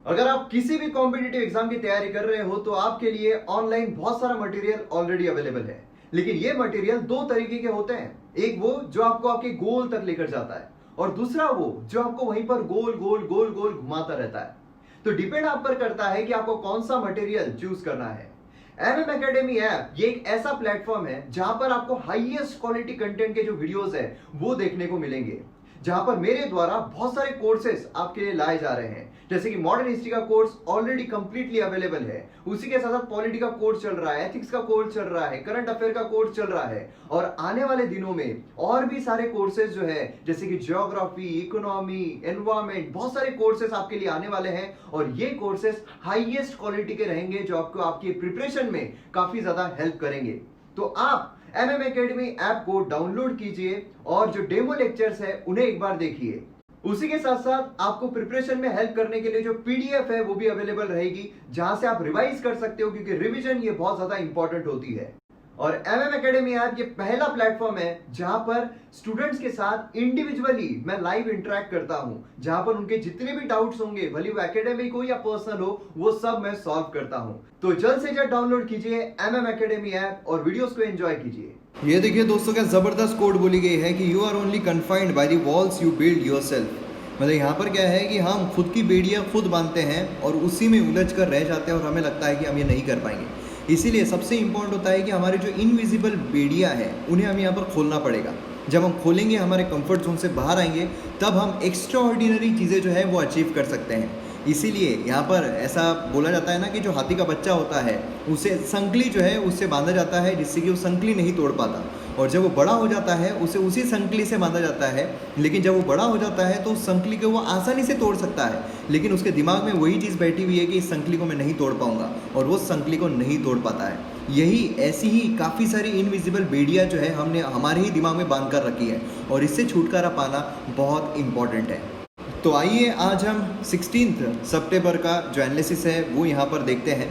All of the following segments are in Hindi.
अगर आप किसी भी कॉम्पिटिटिव एग्जाम की तैयारी कर रहे हो तो आपके लिए ऑनलाइन बहुत सारा मटेरियल ऑलरेडी अवेलेबल है। लेकिन ये मटेरियल दो तरीके के होते हैं। एक वो जो आपको आपके गोल तक लेकर जाता है और दूसरा वो जो आपको वहीं पर गोल गोल गोल गोल घुमाता रहता है। तो डिपेंड आप पर करता है कि आपको कौन सा मटेरियल चूज करना है। एमएम एकेडमी ऐप ये एक ऐसा प्लेटफॉर्म है जहां पर आपको हाईएस्ट क्वालिटी कंटेंट के जो वीडियोस है वो देखने को मिलेंगे। जहां पर मेरे द्वारा बहुत सारे कोर्सेज आपके लिए लाए जा रहे हैं, जैसे कि मॉडर्न हिस्ट्री का कोर्स ऑलरेडी कंप्लीटली अवेलेबल है। उसी के साथ साथ पॉलिटी का कोर्स चल रहा है, एथिक्स का कोर्स चल रहा है, करंट अफेयर का कोर्स चल रहा है और आने वाले दिनों में और भी सारे कोर्सेज जो है जैसे कि ज्योग्राफी, इकोनॉमी, एनवायरमेंट, बहुत सारे कोर्सेज आपके लिए आने वाले हैं और ये कोर्सेज हाईएस्ट क्वालिटी के रहेंगे जो आपको आपकी प्रिपरेशन में काफी ज्यादा हेल्प करेंगे। तो आप एमएम एकेडमी ऐप को डाउनलोड कीजिए और जो डेमो लेक्चर्स है उन्हें एक बार देखिए। उसी के साथ साथ आपको प्रिपरेशन में हेल्प करने के लिए जो पीडीएफ है वो भी अवेलेबल रहेगी, जहां से आप रिवाइज कर सकते हो, क्योंकि रिवीजन ये बहुत ज्यादा इंपॉर्टेंट होती है। और एमएम एकेडमी ऐप ये पहला प्लेटफॉर्म है जहां पर स्टूडेंट्स के साथ इंडिविजुअली मैं लाइव इंटरेक्ट करता हूं, जहां पर उनके जितने भी डाउट्स होंगे, भले वो एकेडमिक हो या पर्सनल हो, वो सब मैं सॉल्व करता हूं। तो जल्द से जल्द डाउनलोड कीजिए एमएम एकेडमी ऐप और वीडियोस को एंजॉय कीजिए। ये देखिए दोस्तों, क्या ज़बरदस्त कोड बोली गई है कि you are only confined by the walls you build yourself. मतलब यहाँ पर क्या है कि हम खुद की बेड़ियाँ खुद बांधते हैं और उसी में उलझ कर रह जाते हैं और हमें लगता है कि हम ये नहीं कर पाएंगे। इसीलिए सबसे इम्पोर्टेंट होता है कि हमारी जो इनविजिबल बेड़ियाँ हैं उन्हें हमें यहाँ पर खोलना पड़ेगा। जब हम खोलेंगे, हमारे कंफर्ट जोन से बाहर आएंगे, तब हम एक्स्ट्रा ऑर्डिनरी चीज़ें जो है वो अचीव कर सकते हैं। इसीलिए यहाँ पर ऐसा बोला जाता है ना कि जो हाथी का बच्चा होता है उसे संकली जो है उससे बांधा जाता है, जिससे कि वो संकली नहीं तोड़ पाता, और जब वो बड़ा हो जाता है उसे उसी संकली से बांधा जाता है। लेकिन जब वो बड़ा हो जाता है तो उस संकली को वो आसानी से तोड़ सकता है, लेकिन उसके दिमाग में वही चीज़ बैठी हुई है कि इस संकली को मैं नहीं तोड़ पाऊंगा, और वो संकली को नहीं तोड़ पाता है। यही ऐसी ही काफ़ी सारी इनविजिबल बेड़ियाँ जो है हमने हमारे ही दिमाग में बांध कर रखी है, और इससे छुटकारा पाना बहुत इम्पॉर्टेंट है। तो आइए आज हम 16 सितंबर का जो एनालिसिस है वो यहाँ पर देखते हैं।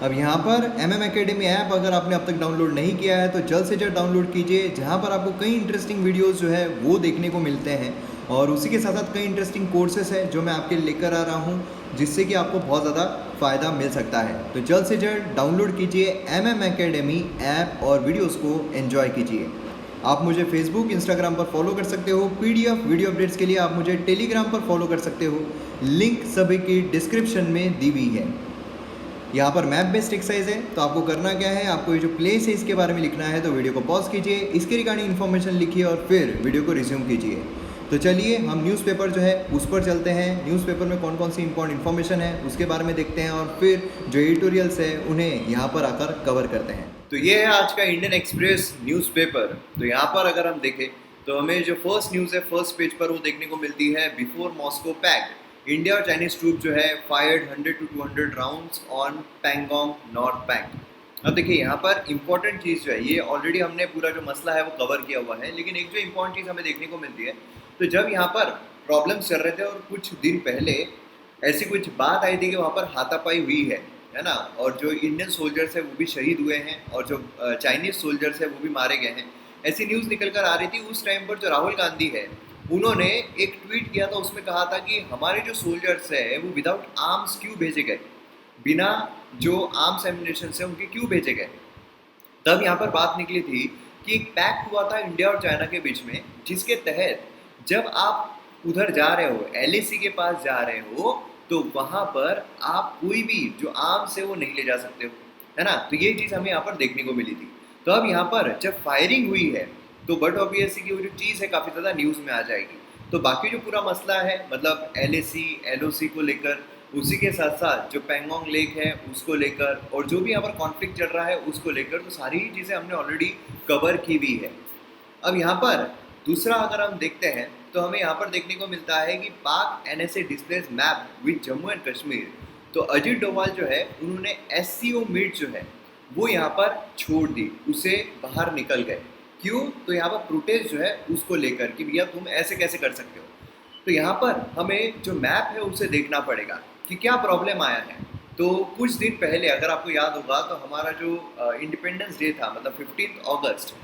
अब यहाँ पर एमएम एकेडमी ऐप अगर आपने अब तक डाउनलोड नहीं किया है तो जल्द से जल्द डाउनलोड कीजिए, जहाँ पर आपको कई इंटरेस्टिंग वीडियोस जो है वो देखने को मिलते हैं, और उसी के साथ साथ कई इंटरेस्टिंग कोर्सेस हैं जो मैं आपके लिए लेकर आ रहा हूँ, जिससे कि आपको बहुत ज़्यादा फ़ायदा मिल सकता है। तो जल्द से जल्द डाउनलोड कीजिए एमएम एकेडमी ऐप और वीडियोज़ को एन्जॉय कीजिए। आप मुझे फेसबुक, इंस्टाग्राम पर फॉलो कर सकते हो। पीडीएफ वीडियो अपडेट्स के लिए आप मुझे टेलीग्राम पर फॉलो कर सकते हो। लिंक सभी की डिस्क्रिप्शन में दी हुई है। यहाँ पर मैप बेस्ड एक्सरसाइज है, तो आपको करना क्या है, आपको ये जो प्लेस है इसके बारे में लिखना है। तो वीडियो को पॉज कीजिए, इसके रिगार्डिंग इन्फॉर्मेशन लिखिए और फिर वीडियो को रिज्यूम कीजिए। तो चलिए हम न्यूज़पेपर जो है उस पर चलते हैं। न्यूज़पेपर में कौन कौन सी इंपॉर्टेंट इन्फॉर्मेशन है उसके बारे में देखते हैं, और फिर जो एडिटोरियल्स है उन्हें यहाँ पर आकर कवर करते हैं। तो ये है आज का इंडियन एक्सप्रेस न्यूज़पेपर। तो यहाँ पर अगर हम देखें तो हमें जो फर्स्ट न्यूज़ है फर्स्ट पेज पर वो देखने को मिलती है। बिफोर मॉस्को पैक्ट, इंडिया और चाइनीज ट्रूप जो है fired 100 to 200 rounds on Pangong north bank. अब देखिए यहाँ पर इंपॉर्टेंट चीज़ जो है, ये ऑलरेडी हमने पूरा जो मसला है वो कवर किया हुआ है, लेकिन एक जो इंपॉर्टेंट चीज़ हमें देखने को मिलती है, तो जब यहाँ पर प्रॉब्लम्स चल रहे थे और कुछ दिन पहले ऐसी कुछ बात आई थी कि वहाँ पर हाथापाई हुई है ना, और जो इंडियन सोल्जर्स है वो भी शहीद हुए हैं और जो चाइनीज सोल्जर्स है वो भी मारे गए हैं, ऐसी न्यूज़ निकल कर आ रही थी। उस टाइम पर जो राहुल गांधी है उन्होंने एक ट्वीट किया था, उसमें कहा था कि हमारे जो सोल्जर्स है वो विदाउट आर्म्स क्यों भेजे गए, बिना जो आर्म्स एम्युनिशन से उनके क्यों भेजे गए। तब यहाँ पर बात निकली थी कि एक पैक्ट हुआ था इंडिया और चाइना के बीच में, जिसके तहत जब आप उधर जा रहे हो, एलएसी के पास जा रहे हो, तो वहाँ पर आप कोई भी जो आर्म्स है वो नहीं ले जा सकते हो, है ना। तो ये चीज़ हमें यहाँ पर देखने को मिली थी। तो अब यहाँ पर जब फायरिंग हुई है तो बट ऑब्वियसली की वो जो चीज़ है काफ़ी ज़्यादा न्यूज़ में आ जाएगी। तो बाकी जो पूरा मसला है, मतलब एलएसी एलओसी को लेकर, उसी के साथ साथ जो पैंगोंग लेक है उसको लेकर, और जो भी यहाँ पर कॉन्फ्लिक्ट चल रहा है उसको लेकर, तो सारी ही चीज़ें हमने ऑलरेडी कवर की हुई है। अब यहाँ पर दूसरा अगर हम देखते हैं तो हमें यहाँ पर देखने को मिलता है कि पाक NSA displace map with Jammu and Kashmir. तो अजीत डोभाल जो है उन्होंने एससीओ मीट जो है वो यहाँ पर छोड़ दी, उसे बाहर निकल गए। क्यों? तो यहाँ पर प्रोटेस्ट जो है उसको लेकर कि भैया तुम ऐसे कैसे कर सकते हो। तो यहाँ पर हमें जो मैप है उसे देखना पड़ेगा कि क्या प्रॉब्लम आया है। तो कुछ दिन पहले अगर आपको याद होगा तो हमारा जो इंडिपेंडेंस डे था, मतलब 15 अगस्त,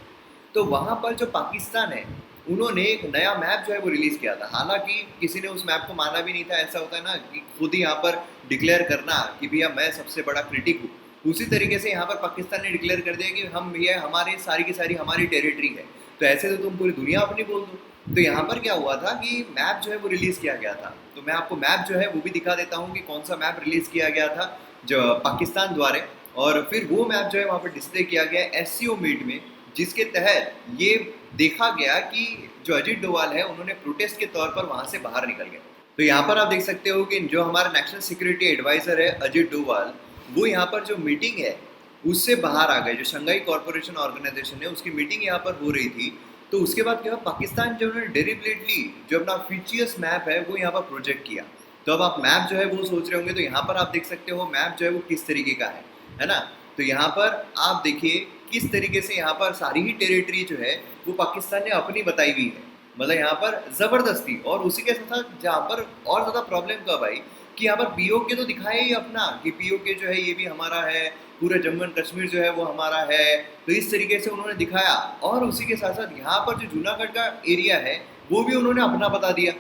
तो वहाँ पर जो पाकिस्तान है उन्होंने एक नया मैप जो है वो रिलीज किया था। हालांकि किसी ने उस मैप को माना भी नहीं था। ऐसा होता है ना कि खुद ही यहाँ पर डिक्लेयर करना कि भैया मैं सबसे बड़ा क्रिटिक हूँ, उसी तरीके से यहाँ पर पाकिस्तान ने डिक्लेयर कर दिया कि हम भैया हमारे सारी की सारी हमारी टेरिटरी है, तो ऐसे तो तुम पूरी दुनिया अपनी बोल दो। तो यहाँ पर क्या हुआ था कि मैप जो है वो रिलीज किया गया था। तो मैं आपको मैप जो है वो भी दिखा देता हूँ कि कौन सा मैप रिलीज किया गया था जो पाकिस्तान द्वारा, और फिर वो मैप जो है वहाँ पर डिस्प्ले किया गया एससीओ मीट में, जिसके तहत ये देखा गया कि जो अजीत डोवाल है उन्होंने प्रोटेस्ट के तौर पर वहाँ से बाहर निकल गए। तो यहाँ पर आप देख सकते हो कि जो हमारा नेशनल सिक्योरिटी एडवाइजर है अजीत डोवाल, वो यहाँ पर जो मीटिंग है उससे बाहर आ गए। जो शंघाई कॉर्पोरेशन ऑर्गेनाइजेशन है उसकी मीटिंग यहाँ पर हो रही थी। तो उसके बाद क्या हुआ, पाकिस्तान जो उन्होंने डेलिबरेटली जो अपना फीचर्स मैप है वो यहाँ पर प्रोजेक्ट किया। तो अब आप मैप जो है वो सोच रहे होंगे, तो यहाँ पर आप देख सकते हो मैप जो है वो किस तरीके का है ना। तो यहाँ पर आप देखिए किस तरीके से यहाँ पर सारी ही टेरिटरी जो है वो पाकिस्तान ने अपनी बताई हुई है, मतलब यहाँ पर ज़बरदस्ती। और उसी के साथ जहाँ पर और ज़्यादा प्रॉब्लम कब आई कि यहाँ पर पीओके तो दिखाया ही अपना कि पीओके जो है ये भी हमारा है, पूरा जम्मू एंड कश्मीर जो है वो हमारा है। तो इस तरीके से उन्होंने दिखाया, और उसी के साथ साथ यहाँ पर जो जूनागढ़ का एरिया है वो भी उन्होंने अपना बता दिया।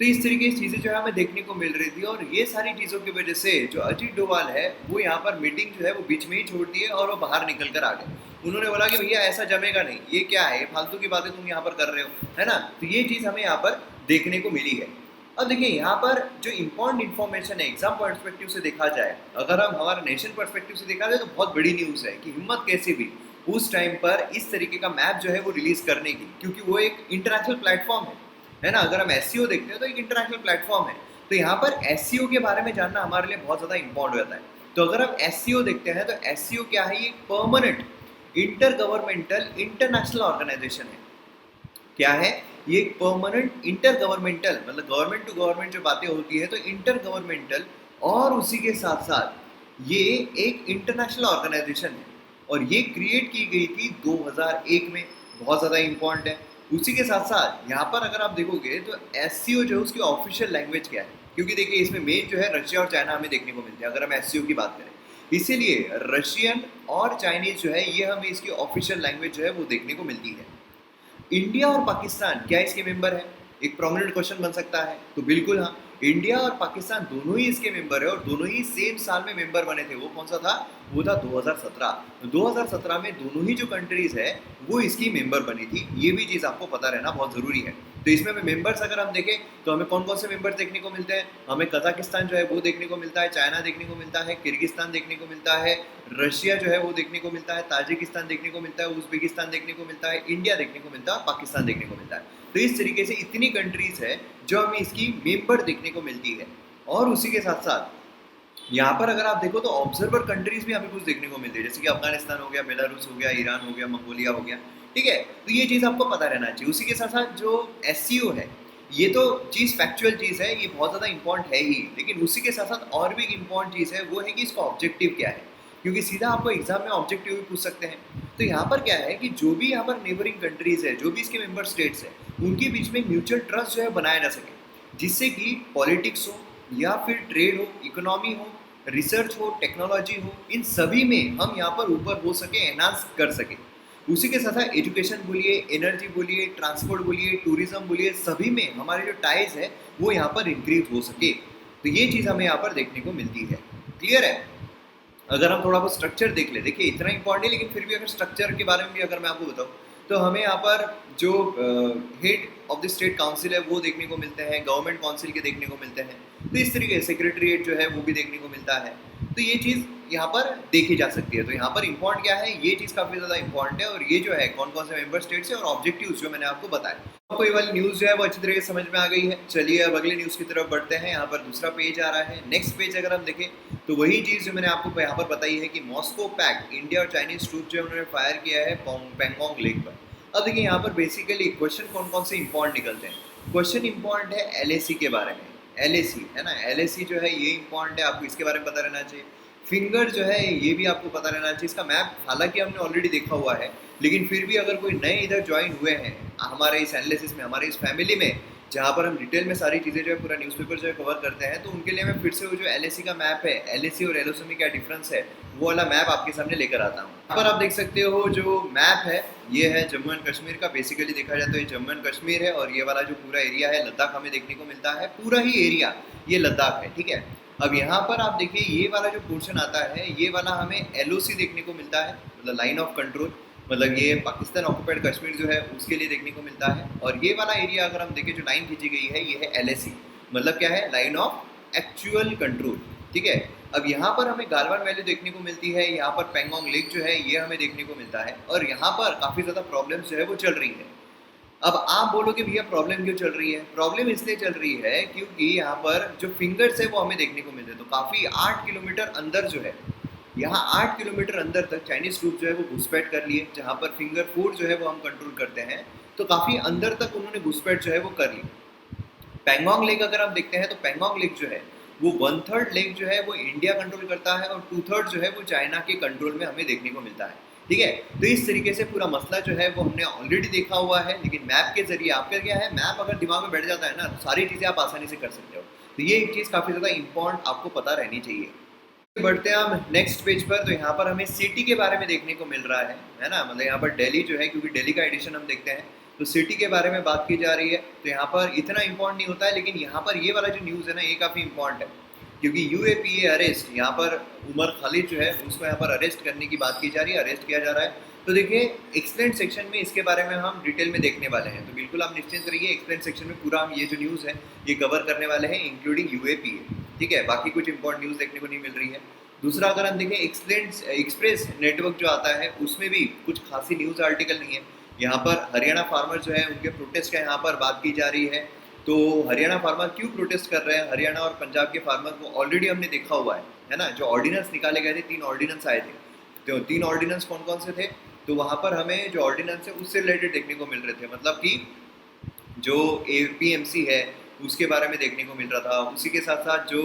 तो इस तरीके की चीज़ें जो है हमें देखने को मिल रही थी, और ये सारी चीज़ों की वजह से जो अजीत डोवाल है वो यहाँ पर मीटिंग जो है वो बीच में ही छोड़ दी है और वो बाहर निकल कर आ गए। उन्होंने बोला कि भैया ऐसा जमेगा नहीं, ये क्या है, ये फालतू की बातें तुम यहाँ पर कर रहे हो, है ना। तो ये चीज़ हमें यहाँ पर देखने को मिली है। अब देखिए यहाँ पर जो इम्पोर्टेंट इन्फॉर्मेशन है एग्जाम पर्सपेक्टिव से देखा जाए, अगर हम हमारा नेशन पर्सपेक्टिव से देखा जाए तो बहुत बड़ी न्यूज़ है कि हिम्मत कैसे हुई उस टाइम पर इस तरीके का मैप जो है वो रिलीज करने की, क्योंकि वो एक इंटरनेशनल प्लेटफॉर्म है ना। अगर हम एससीओ देखते हैं तो एक इंटरनेशनल प्लेटफॉर्म है। तो यहाँ पर एससीओ के बारे में जानना हमारे लिए बहुत ज़्यादा इंपॉर्टेंट होता है। तो अगर हम एससीओ देखते हैं तो एससीओ क्या है, ये permanent intergovernmental international organisation है। क्या है ये, परमानेंट इंटर गवर्नमेंटल, मतलब गवर्नमेंट टू गवर्नमेंट जो बातें होती है तो इंटर गवर्नमेंटल, और उसी के साथ साथ ये एक इंटरनेशनल ऑर्गेनाइजेशन है और ये क्रिएट की गई थी 2001 में। बहुत ज़्यादा इंपॉर्टेंट है। उसी के साथ साथ यहाँ पर अगर आप देखोगे तो एससीओ जो है उसकी ऑफिशियल लैंग्वेज क्या है, क्योंकि देखिए इसमें मेन जो है रशिया और चाइना हमें देखने को मिलते हैं अगर हम एससीओ की बात करें। इसीलिए रशियन और चाइनीज जो है ये हमें इसकी ऑफिशियल लैंग्वेज जो है वो देखने को मिलती है। इंडिया और पाकिस्तान क्या इसके मेंबर है, एक प्रोमिनेंट क्वेश्चन बन सकता है। तो बिल्कुल हाँ, इंडिया और पाकिस्तान दोनों ही इसके मेंबर है और दोनों ही सेम साल में मेंबर बने थे। वो कौन सा था, वो था 2017। 2017 में दोनों ही जो कंट्रीज है वो इसकी मेंबर बनी थी। ये भी चीज़ आपको पता रहना बहुत ज़रूरी है। तो इसमें मेंबर्स अगर हम देखें तो हमें कौन कौन से मेंबर्स देखने को मिलते हैं, हमें कजाकिस्तान जो है वो देखने को मिलता है, चाइना देखने को मिलता है, किर्गिस्तान देखने को मिलता है, रशिया जो है वो देखने को मिलता है, ताजिकिस्तान देखने को मिलता है, उज़्बेकिस्तान देखने को मिलता है, इंडिया देखने को मिलता है, पाकिस्तान देखने को मिलता है। तो इस तरीके से इतनी कंट्रीज है जो हमें इसकी मेंबर देखने को मिलती है। और उसी के साथ साथ यहाँ पर अगर आप देखो तो ऑब्जर्वर कंट्रीज भी हमें कुछ देखने को मिलती है, जैसे कि अफगानिस्तान हो गया, बेलारूस हो गया, ईरान हो गया, मंगोलिया हो गया। ठीक है, तो ये चीज़ आपको पता रहना चाहिए। उसी के साथ साथ जो एससीओ है ये तो चीज़ फैक्चुअल चीज़ है, ये बहुत ज़्यादा इंपॉर्टेंट है ही, लेकिन उसी के साथ साथ और भी एक इंपॉर्टेंट चीज़ है वो है कि इसका ऑब्जेक्टिव क्या है, क्योंकि सीधा आपको एग्जाम में ऑब्जेक्टिव भी पूछ सकते हैं। तो यहाँ पर क्या है कि जो भी यहाँ पर नेबरिंग कंट्रीज है, जो भी इसके मेंबर स्टेट्स हैं, उनके बीच में म्यूचुअल ट्रस्ट जो है बनाया जा सके, जिससे कि पॉलिटिक्स हो या फिर ट्रेड हो, इकोनॉमी हो, रिसर्च हो, टेक्नोलॉजी हो, इन सभी में हम यहाँ पर ऊपर हो सके, एनहांस कर सके। उसी के साथ साथ एजुकेशन बोलिए, एनर्जी बोलिए, ट्रांसपोर्ट बोलिए, टूरिज्म बोलिए, सभी में हमारे जो टाइज है वो यहाँ पर इंक्रीज हो सके। तो ये चीज़ हमें यहाँ पर देखने को मिलती है। क्लियर है। अगर हम थोड़ा बहुत स्ट्रक्चर देख ले, देखिए इतना इंपॉर्टेंट है लेकिन फिर भी अगर स्ट्रक्चर के बारे में भी अगर मैं आपको बताऊँ तो हमें यहाँ पर जो head of the state council है वो देखने को मिलते हैं, गवर्नमेंट काउंसिल के देखने को मिलते हैं। तो इस तरीके से सेक्रेटरीट जो है वो भी देखने को मिलता है। तो ये चीज़ यहाँ पर देखी जा सकती है। तो यहाँ पर इंपॉर्टेंट क्या है, ये चीज़ काफ़ी ज़्यादा इंपॉर्टेंट है। और ये जो है कौन कौन से मेंबर स्टेट्स है और ऑब्जेक्टिव्स जो मैंने आपको बताया, आपको ये वाली न्यूज़ जो है वो अच्छी तरीके से समझ में आ गई है। चलिए अब अगले न्यूज़ की तरफ बढ़ते हैं। यहाँ पर दूसरा पेज आ रहा है। नेक्स्ट पेज अगर हम देखें तो वही चीज़ जो मैंने आपको यहाँ पर बताई है कि मॉस्को पैक्ट इंडिया और चाइनीज ट्रूप जो है उन्होंने फायर किया है पैंगोंग लेक पर। अब देखिए यहाँ पर बेसिकली क्वेश्चन कौन कौन से इंपॉर्टेंट निकलते हैं। क्वेश्चन इंपॉर्टेंट है एलएसी के बारे में। एलएसी है ना, एलएसी जो है ये इंपॉर्टेंट है, आपको इसके बारे में पता रहना चाहिए। फिंगर जो है ये भी आपको पता रहना चाहिए। इसका मैप हालांकि हमने ऑलरेडी देखा हुआ है, लेकिन फिर भी अगर कोई नए इधर ज्वाइन हुए हैं हमारे इस एनालिसिस में, हमारे इस फैमिली में, जहाँ पर हम डिटेल में सारी चीज़ें जो है पूरा न्यूज़पेपर जो है कवर करते हैं, तो उनके लिए मैं फिर से वो जो एलएसी का मैप है, एलएसी और एलओसी में क्या डिफरेंस है, वो वाला मैप आपके सामने लेकर आता हूँ। यहाँ पर आप देख सकते हो जो मैप है, ये है जम्मू एंड कश्मीर का। बेसिकली देखा जाए तो ये जम्मू एंड कश्मीर है, और ये वाला जो पूरा एरिया है लद्दाख हमें देखने को मिलता है। पूरा ही एरिया ये लद्दाख है, ठीक है। अब यहाँ पर आप देखिए ये वाला जो पोर्शन आता है, ये वाला हमें एलओसी देखने को मिलता है, मतलब लाइन ऑफ कंट्रोल, मतलब ये पाकिस्तान ऑक्युपाइड कश्मीर जो है उसके लिए देखने को मिलता है। और ये वाला एरिया अगर हम देखें जो लाइन खींची गई है, ये है एलएसी, मतलब क्या है, लाइन ऑफ एक्चुअल कंट्रोल, ठीक है। अब यहाँ पर हमें गालवान वैली देखने को मिलती है, यहाँ पर पेंगोंग लेक जो है ये हमें देखने को मिलता है, और यहाँ पर काफ़ी ज़्यादा प्रॉब्लम्स जो है वो चल रही है। अब आप बोलोगे भैया प्रॉब्लम क्यों चल रही है? प्रॉब्लम इसलिए चल रही है क्योंकि यहाँ पर जो फिंगर्स है वो हमें देखने को मिलते हैं। तो काफ़ी 8 किलोमीटर अंदर जो है, यहाँ 8 किलोमीटर अंदर तक चाइनीज ट्रूप जो है वो घुसपैठ कर लिए, जहाँ पर फिंगर 4 जो है वो हम कंट्रोल करते हैं। तो काफ़ी अंदर तक उन्होंने घुसपैठ जो है वो कर ली। पेंगोंग लेक अगर आप देखते हैं तो पेंगोंग लेक जो है वो 1/3 लेक जो है वो इंडिया कंट्रोल करता है, और 2/3 जो है वो चाइना के कंट्रोल में हमें देखने को मिलता है, ठीक है। तो इस तरीके से पूरा मसला जो है वो हमने ऑलरेडी देखा हुआ है, लेकिन मैप के जरिए आपका क्या है, मैप अगर दिमाग में बैठ जाता है ना, तो सारी चीज़ें आप आसानी से कर सकते हो। तो ये एक चीज़ काफ़ी ज़्यादा इंपॉर्टेंट आपको पता रहनी चाहिए। बढ़ते हैं हम नेक्स्ट पेज पर, तो यहाँ पर हमें सिटी के बारे में देखने को मिल रहा है ना। मतलब यहाँ पर दिल्ली जो है, क्योंकि दिल्ली का एडिशन हम देखते हैं, तो सिटी के बारे में बात की जा रही है। तो यहाँ पर इतना इंपॉर्टेंट नहीं होता है, लेकिन यहाँ पर ये वाला जो न्यूज़ है ना, ये काफ़ी इंपॉर्टेंट है, क्योंकि यूएपीए अरेस्ट, यहाँ पर उमर खालिद जो है उसको यहाँ पर अरेस्ट करने की बात की जा रही है, अरेस्ट किया जा रहा है। तो देखिए एक्सप्लेन सेक्शन में इसके बारे में हम डिटेल में देखने वाले हैं, तो बिल्कुल आप निश्चिंत रहिए, एक्सप्लेन सेक्शन में पूरा हम ये जो न्यूज़ है ये कवर करने वाले हैं, इंक्लूडिंग यूएपीए, ठीक है। बाकी कुछ इंपॉर्टेंट न्यूज़ देखने को नहीं मिल रही है। दूसरा अगर हम देखें एक्सप्रेस नेटवर्क जो आता है, उसमें भी कुछ खासी न्यूज़ आर्टिकल नहीं है। यहाँ पर हरियाणा फार्मर जो है उनके प्रोटेस्ट का यहाँ पर बात की जा रही है। तो हरियाणा फार्मर क्यों प्रोटेस्ट कर रहे हैं? हरियाणा और पंजाब के फार्मर को ऑलरेडी हमने देखा हुआ है ना। जो ऑर्डिनेंस निकाले गए थे, 3 ऑर्डिनेंस आए थे, तो 3 ऑर्डिनेंस कौन कौन से थे? तो वहाँ पर हमें जो ऑर्डिनेंस है उससे रिलेटेड देखने को मिल रहे थे, मतलब कि जो एपीएमसी है उसके बारे में देखने को मिल रहा था। उसी के साथ साथ जो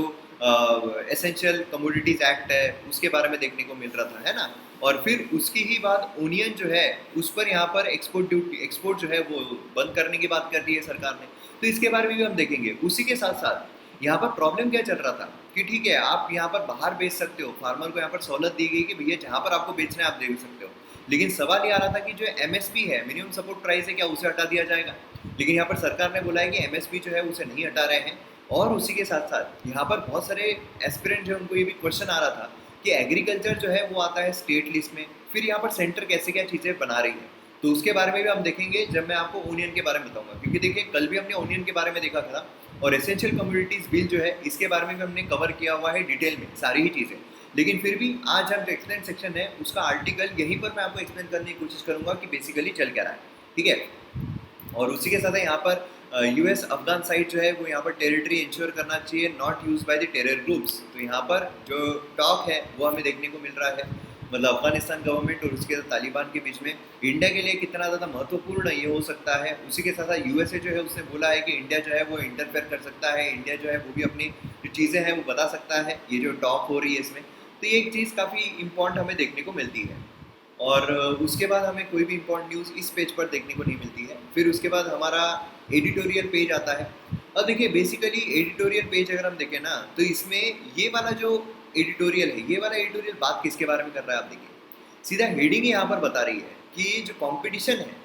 एसेंशियल कमोडिटीज़ एक्ट है उसके बारे में देखने को मिल रहा था, है ना। और फिर उसकी ही बात ओनियन जो है उस पर यहाँ पर एक्सपोर्ट जो है वो बंद करने की बात कर दी है सरकार ने, तो इसके बारे में भी हम देखेंगे। उसी के साथ साथ यहाँ पर प्रॉब्लम क्या चल रहा था कि ठीक है आप यहाँ पर बाहर बेच सकते हो, फार्मर को यहाँ पर सहूलत दी गई कि भैया जहाँ पर आपको बेचना है आप दे सकते हो, लेकिन सवाल ये आ रहा था कि जो एमएसपी है, मिनिमम सपोर्ट प्राइस है, क्या उसे हटा दिया जाएगा? लेकिन यहाँ पर सरकार ने बोला है कि एमएसपी जो है उसे नहीं हटा रहे हैं। और उसी के साथ साथ यहाँ पर बहुत सारे एस्पिरेंट जो है उनको ये भी क्वेश्चन आ रहा था कि एग्रीकल्चर जो है वो आता है स्टेट लिस्ट में, फिर यहाँ पर सेंटर कैसे क्या चीज़ें बना रही है, तो उसके बारे में भी हम देखेंगे जब मैं आपको ओनियन के बारे में बताऊंगा। क्योंकि देखिए कल भी हमने ओनियन के बारे में देखा था, और एसेंशियल कमोडिटीज़ बिल जो है इसके बारे में भी हमने कवर किया हुआ है डिटेल में सारी ही चीज़ें। लेकिन फिर भी आज हम जो एक्सप्लेन सेक्शन है उसका आर्टिकल यहीं पर मैं आपको एक्सप्लेन करने की कोशिश करूंगा कि बेसिकली चल क्या रहा है, ठीक है। और उसी के साथ यहाँ पर यूएस अफगान साइड जो है वो यहाँ पर टेरिटरी इंश्योर करना चाहिए, not use by the terror groups. तो यहाँ पर जो टॉक है वो हमें देखने को मिल रहा है, मतलब अफगानिस्तान गवर्नमेंट और उसके तालिबान के बीच में। इंडिया के लिए कितना ज़्यादा महत्वपूर्ण ये हो सकता है। उसी के साथ साथ यूएसए जो है उसने बोला है कि इंडिया जो है वो इंटरफेयर कर सकता है, इंडिया जो है वो भी अपनी जो चीज़ें हैं वो बता सकता है, ये जो टॉक हो रही है इसमें। तो ये एक चीज़ काफ़ी इंपॉर्टेंट हमें देखने को मिलती है। और उसके बाद हमें कोई भी इंपॉर्टेंट न्यूज़ इस पेज पर देखने को नहीं मिलती है। फिर उसके बाद हमारा एडिटोरियल पेज आता है। और देखिए बेसिकली एडिटोरियल पेज अगर हम देखें ना, तो इसमें ये वाला जो एडिटोरियल है, ये वाला एडिटोरियल बात किसके बारे में कर रहा है आप देखिए, सीधा हेडिंग यहाँ पर बता रही है कि जो कंपटीशन है,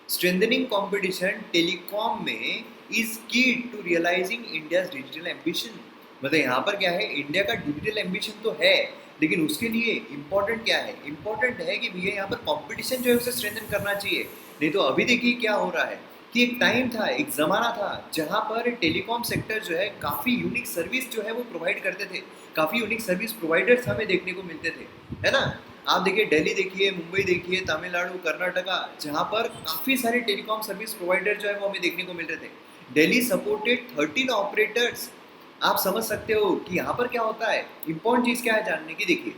स्ट्रेंथनिंग कंपटीशन टेलीकॉम में is key to realising India's digital ambition. मतलब यहाँ पर क्या है, इंडिया का डिजिटल एम्बिशन तो है, लेकिन उसके लिए इम्पोर्टेंट क्या है, इम्पोर्टेंट है कि भैया यहाँ पर कंपटीशन जो है उसे स्ट्रेंथन करना चाहिए। नहीं तो अभी देखिए क्या हो रहा है कि एक टाइम था, एक ज़माना था जहाँ पर टेलीकॉम सेक्टर जो है काफ़ी यूनिक सर्विस जो है वो प्रोवाइड करते थे, काफ़ी यूनिक सर्विस प्रोवाइडर्स हमें देखने को मिलते थे, है ना। आप देखिए दिल्ली देखिए, मुंबई देखिए, तमिलनाडु, कर्नाटका, जहाँ पर काफ़ी सारे टेलीकॉम सर्विस प्रोवाइडर जो है वो हमें देखने को मिल रहे थे। Delhi supported 13 operators. आप समझ सकते हो कि यहाँ पर क्या होता है, इंपॉर्टेंट चीज़ क्या है जानने की। देखिए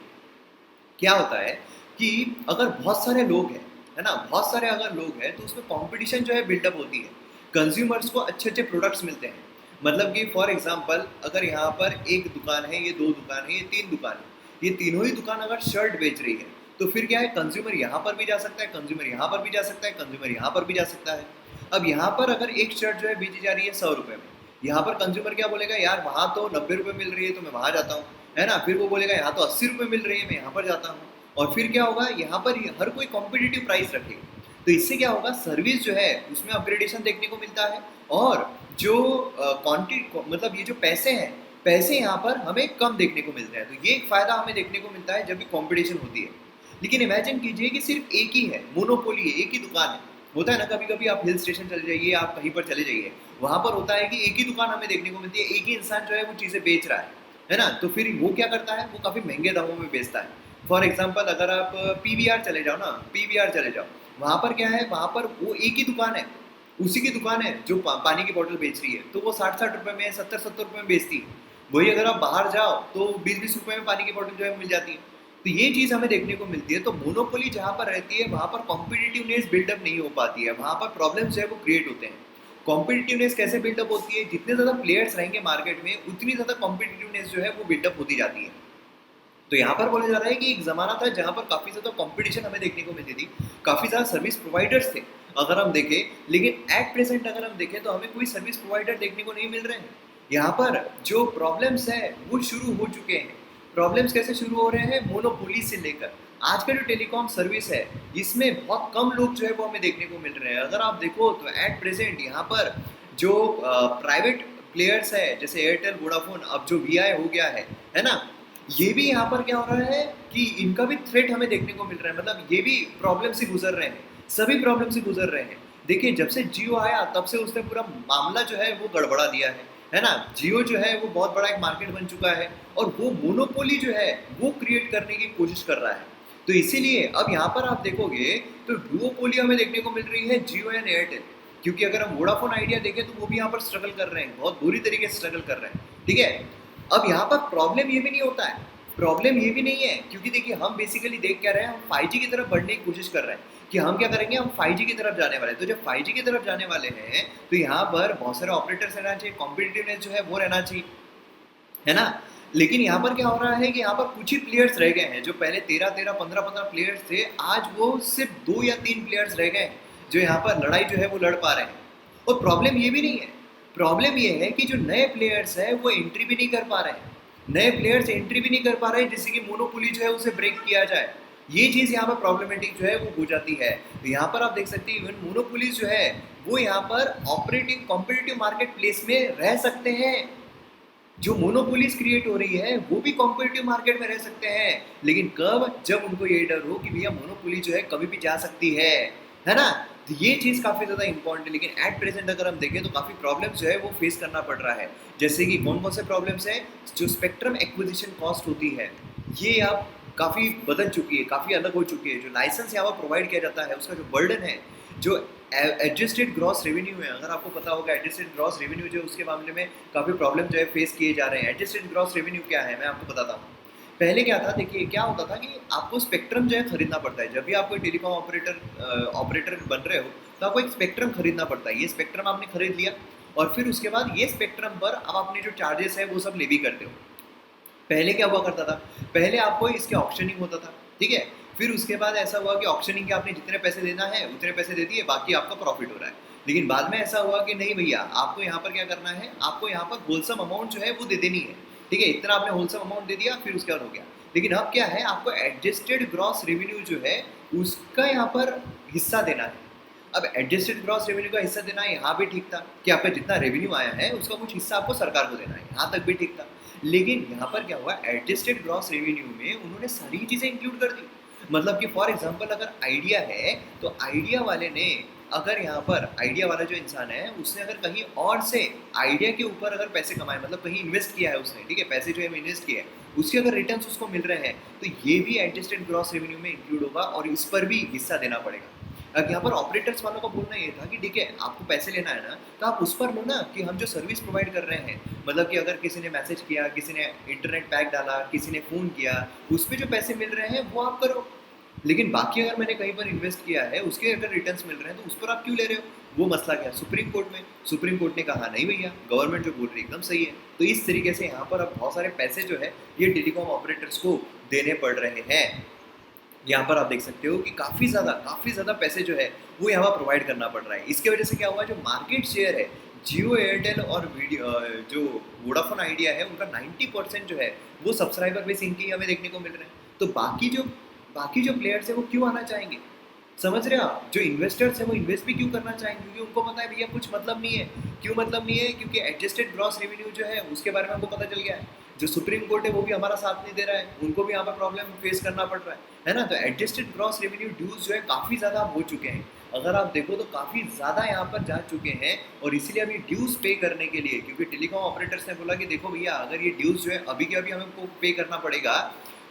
क्या होता है कि अगर बहुत सारे लोग हैं, है ना, बहुत सारे अगर लोग हैं तो उसमें कंपटीशन जो है बिल्डअप होती है, कंज्यूमर्स को अच्छे अच्छे प्रोडक्ट्स मिलते हैं। मतलब कि फॉर एग्जांपल अगर यहाँ पर एक दुकान है, ये 2 दुकान है, ये 3 दुकान है, ये तीनों ही दुकान अगर शर्ट बेच रही है, तो फिर क्या है, कंज्यूमर यहाँ पर भी जा सकता है, कंज्यूमर यहाँ पर भी जा सकता है, कंज्यूमर यहाँ पर भी जा सकता है। अब यहाँ पर अगर एक शर्ट जो है बेची जा रही है 100 रुपये में, यहाँ पर कंज्यूमर क्या बोलेगा, यार वहाँ तो 90 रुपये मिल रही है तो मैं वहाँ जाता हूँ, है ना। फिर वो बोलेगा यहाँ तो 80 रुपये मिल रही है, मैं यहाँ पर जाता हूँ। और फिर क्या होगा, यहाँ पर हर कोई कॉम्पिटिटिव प्राइस रखेगा। तो इससे क्या होगा, सर्विस जो है उसमें अपग्रेडेशन देखने को मिलता है, और जो क्वांटिटी मतलब ये जो पैसे हैं, पैसे यहाँ पर हमें कम देखने को मिलते हैं। तो ये एक फायदा हमें देखने को मिलता है जब भी कंपटीशन होती है। लेकिन इमेजिन कीजिए कि सिर्फ एक ही है, मोनोपोली है, एक ही दुकान है। होता है ना, कभी कभी आप हिल स्टेशन चले जाइए, आप कहीं पर चले जाइए, वहां पर होता है कि एक ही दुकान हमें देखने को मिलती है, एक ही इंसान जो है वो चीज़ें बेच रहा है ना। तो फिर वो क्या करता है, वो काफ़ी महंगे दामों में बेचता है। फॉर एग्जाम्पल अगर आप पीवीआर चले जाओ ना, पीवीआर चले जाओ, वहाँ पर क्या है, वहाँ पर वो एक ही दुकान है, उसी की दुकान है जो पानी की बोतल बेच रही है, तो वो 60-60 रुपये में, 70-70 रुपये में बेचती है। वही अगर आप बाहर जाओ तो 20-20 रुपये में पानी की बोतल जो है मिल जाती है। तो ये चीज़ हमें देखने को मिलती है। तो मोनोपोली जहाँ पर रहती है वहाँ पर कॉम्पिटिटिवनेस बिल्डअप नहीं हो पाती है, वहाँ पर प्रॉब्लम्स जो है वो क्रिएट होते हैं। कॉम्पिटिटिवनेस कैसे बिल्डअप होती है, जितने ज़्यादा प्लेयर्स रहेंगे मार्केट में उतनी ज़्यादा कॉम्पिटिटिवनेस जो है वो बिल्डअप होती जाती है। तो यहाँ पर बोला जा रहा है कि एक ज़माना था जहाँ पर काफ़ी ज़्यादा कंपटीशन हमें देखने को मिलती थी, काफ़ी ज़्यादा सर्विस प्रोवाइडर्स थे अगर हम देखें, लेकिन एट प्रेजेंट अगर हम देखें तो हमें कोई सर्विस प्रोवाइडर देखने को नहीं मिल रहे हैं। यहाँ पर जो प्रॉब्लम्स है वो शुरू हो चुके हैं। प्रॉब्लम्स कैसे शुरू हो रहे हैं, मोनोपोली से लेकर आज का जो टेलीकॉम सर्विस है इसमें बहुत कम लोग जो है वो हमें देखने को मिल रहे हैं। अगर आप देखो तो एट प्रेजेंट यहाँ पर जो प्राइवेट प्लेयर्स है जैसे एयरटेल, वोडाफोन, अब जो वीआई हो गया है ना, ये भी यहाँ पर क्या हो रहा है कि इनका भी थ्रेट हमें देखने को मिल रहा है। मतलब ये भी प्रॉब्लम से गुजर रहे हैं, सभी प्रॉब्लम से गुजर रहे हैं। देखिए जब से जियो आया तब से उसने पूरा मामला जो है वो गड़बड़ा दिया है ना। जियो जो है वो बहुत बड़ा एक मार्केट बन चुका है और वो मोनोपोली जो है वो क्रिएट करने की कोशिश कर रहा है। तो इसीलिए अब यहाँ पर आप देखोगे तो डुओपोली हमें देखने को मिल रही है जियो एंड एयरटेल। क्योंकि अगर हम वोडाफोन आइडिया देखें तो वो भी यहाँ पर स्ट्रगल कर रहे हैं, बहुत बुरी तरीके से स्ट्रगल कर रहे हैं, ठीक है। अब यहाँ पर प्रॉब्लम ये भी नहीं होता है, प्रॉब्लम ये भी नहीं है, क्योंकि देखिए हम बेसिकली देख क्या रहे हैं, हम 5G की तरफ बढ़ने की कोशिश कर रहे हैं कि हम क्या करेंगे, हम 5G की तरफ जाने वाले हैं। तो जब 5G की तरफ जाने वाले हैं तो यहाँ पर बहुत सारे ऑपरेटर्स रहना चाहिए, कॉम्पिटिटिवनेस जो है वो रहना चाहिए, है ना। लेकिन यहाँ पर क्या हो रहा है कि यहाँ पर कुछ ही प्लेयर्स रह गए हैं। जो पहले 13-13, 15-15 प्लेयर्स थे, आज वो सिर्फ 2 या 3 प्लेयर्स रह गए हैं जो यहाँ पर लड़ाई जो है वो लड़ पा रहे हैं। और प्रॉब्लम ये भी नहीं है, प्रॉब्लम ये है कि जो नए प्लेयर्स हैं वो एंट्री भी नहीं कर पा रहे हैं, नए प्लेयर्स एंट्री भी नहीं कर पा रहे हैं जिससे कि मोनोपोली जो है उसे ब्रेक किया जाए। ये चीज़ यहाँ पर प्रॉब्लमेटिक जो है वो हो जाती है। तो यहाँ पर आप देख सकते हैं इवन मोनोपोलीज जो है वो यहाँ पर ऑपरेटिंग कॉम्पिटिटिव मार्केट प्लेस में रह सकते हैं। जो मोनोपोलीज क्रिएट हो रही है वो भी कॉम्पिटिटिव मार्केट में रह सकते हैं, लेकिन कब, जब उनको ये डर हो कि भैया मोनोपोली जो है कभी भी जा सकती है ना। तो ये चीज़ काफ़ी ज़्यादा इंपॉर्टेंट है। लेकिन एट प्रेजेंट अगर हम देखें तो काफ़ी प्रॉब्लम्स जो है वो फेस करना पड़ रहा है। जैसे कि कौन कौन से प्रॉब्लम्स हैं, जो स्पेक्ट्रम एक्विजिशन कॉस्ट होती है ये अब काफ़ी बदल चुकी है, काफ़ी अलग हो चुकी है। जो लाइसेंस यहाँ पर प्रोवाइड किया जाता है उसका जो बर्डन है, जो एडजस्टेड ग्रॉस रेवेन्यू है, अगर आपको पता होगा एडजस्टेड ग्रॉस रेवेन्यू जो है उसके मामले में काफ़ी प्रॉब्लम जो है फेस किए जा रहे हैं। एडजस्टेड ग्रॉस रेवेन्यू क्या है, मैं आपको बताता हूँ। पहले क्या था, देखिए क्या होता था कि आपको स्पेक्ट्रम जो है खरीदना पड़ता है। जब भी आप कोई टेलीकॉम ऑपरेटर बन रहे हो तो आपको एक स्पेक्ट्रम खरीदना पड़ता है। ये स्पेक्ट्रम आपने खरीद लिया और फिर उसके बाद ये स्पेक्ट्रम पर आप अपने जो चार्जेस है वो सब लेवी करते हो। पहले क्या हुआ करता था, पहले आपको इसके ऑक्शनिंग होता था, ठीक है। फिर उसके बाद ऐसा हुआ कि ऑक्शनिंग के आपने जितने पैसे देना है उतने पैसे दे दिए, बाकी आपका प्रॉफिट हो रहा है। लेकिन बाद में ऐसा हुआ कि नहीं भैया, आपको यहाँ पर क्या करना है, आपको यहाँ पर होलसम अमाउंट जो है वो दे देनी है, ठीक है। इतना आपने होलसम अमाउंट दे दिया, फिर उसके बाद हो गया। लेकिन अब क्या है, आपको एडजस्टेड ग्रॉस रेवेन्यू जो है उसका यहाँ पर हिस्सा देना है। अब एडजस्टेड ग्रॉस रेवेन्यू का हिस्सा देना यहाँ भी ठीक था कि आपका जितना रेवेन्यू आया है उसका कुछ हिस्सा आपको सरकार को देना है, यहाँ तक भी ठीक था। लेकिन यहाँ पर क्या हुआ, एडजस्टेड ग्रॉस रेवेन्यू में उन्होंने सारी चीज़ें इंक्लूड कर दी। मतलब कि फॉर एग्जांपल अगर आइडिया है तो आइडिया वाले ने, अगर यहाँ पर आइडिया वाला जो इंसान है उसने अगर कहीं और से आइडिया के ऊपर अगर पैसे कमाए, मतलब कहीं इन्वेस्ट किया है उसने, ठीक है, पैसे जो है इन्वेस्ट किया है, उसके अगर रिटर्न्स उसको मिल रहे हैं तो ये भी एडजस्टेड ग्रॉस रेवेन्यू में इंक्लूड होगा और इस पर भी हिस्सा देना पड़ेगा। अब यहाँ पर ऑपरेटर्स वालों का बोलना ये था कि ठीक है, आपको पैसे लेना है ना तो आप उस पर लो ना कि हम जो सर्विस प्रोवाइड कर रहे हैं, मतलब कि अगर किसी ने मैसेज किया, किसी ने इंटरनेट पैक डाला, किसी ने फ़ोन किया, उस पर जो पैसे मिल रहे हैं वो आप करो। लेकिन बाकी अगर मैंने कहीं पर इन्वेस्ट किया है उसके अगर रिटर्न्स मिल रहे हैं तो उस पर आप क्यों ले रहे हो, वो मसला क्या है सुप्रीम कोर्ट में। सुप्रीम कोर्ट ने कहा नहीं भैया, गवर्नमेंट जो बोल रही है एकदम सही है। तो इस तरीके से यहाँ पर अब बहुत सारे पैसे जो है ये टेलीकॉम ऑपरेटर्स को देने पड़ रहे हैं। यहाँ पर आप देख सकते हो कि काफ़ी ज़्यादा पैसे जो है वो यहाँ पर प्रोवाइड करना पड़ रहा है। इसके वजह से क्या हुआ, जो मार्केट शेयर है जियो, एयरटेल और वीडियो जो वोडाफोन आइडिया है, उनका 90% जो है वो सब्सक्राइबर बेस इनके ही हमें देखने को मिल रहे हैं। तो बाकी जो प्लेयर्स है वो क्यों आना चाहेंगे? समझ रहे हो आप? जो इन्वेस्टर्स हैं वो इन्वेस्ट भी क्यों करना चाहेंगे? क्योंकि उनको पता है भैया कुछ मतलब नहीं है। क्यों मतलब नहीं है? क्योंकि एडजस्टेड ग्रॉस रेवेन्यू जो है उसके बारे में हमको पता चल गया है। जो सुप्रीम कोर्ट है वो भी हमारा साथ नहीं दे रहा है, उनको भी यहाँ पर प्रॉब्लम फेस करना पड़ रहा है ना? तो एडजस्टेड ग्रॉस रेवेन्यू ड्यूज जो है काफ़ी ज़्यादा हो चुके हैं। अगर आप देखो तो काफ़ी ज़्यादा यहाँ पर जा चुके हैं, और इसीलिए अभी ड्यूज पे करने के लिए, क्योंकि टेलीकॉम ऑपरेटर्स ने बोला कि देखो भैया अगर ये ड्यूज जो है अभी के अभी हमें पे करना पड़ेगा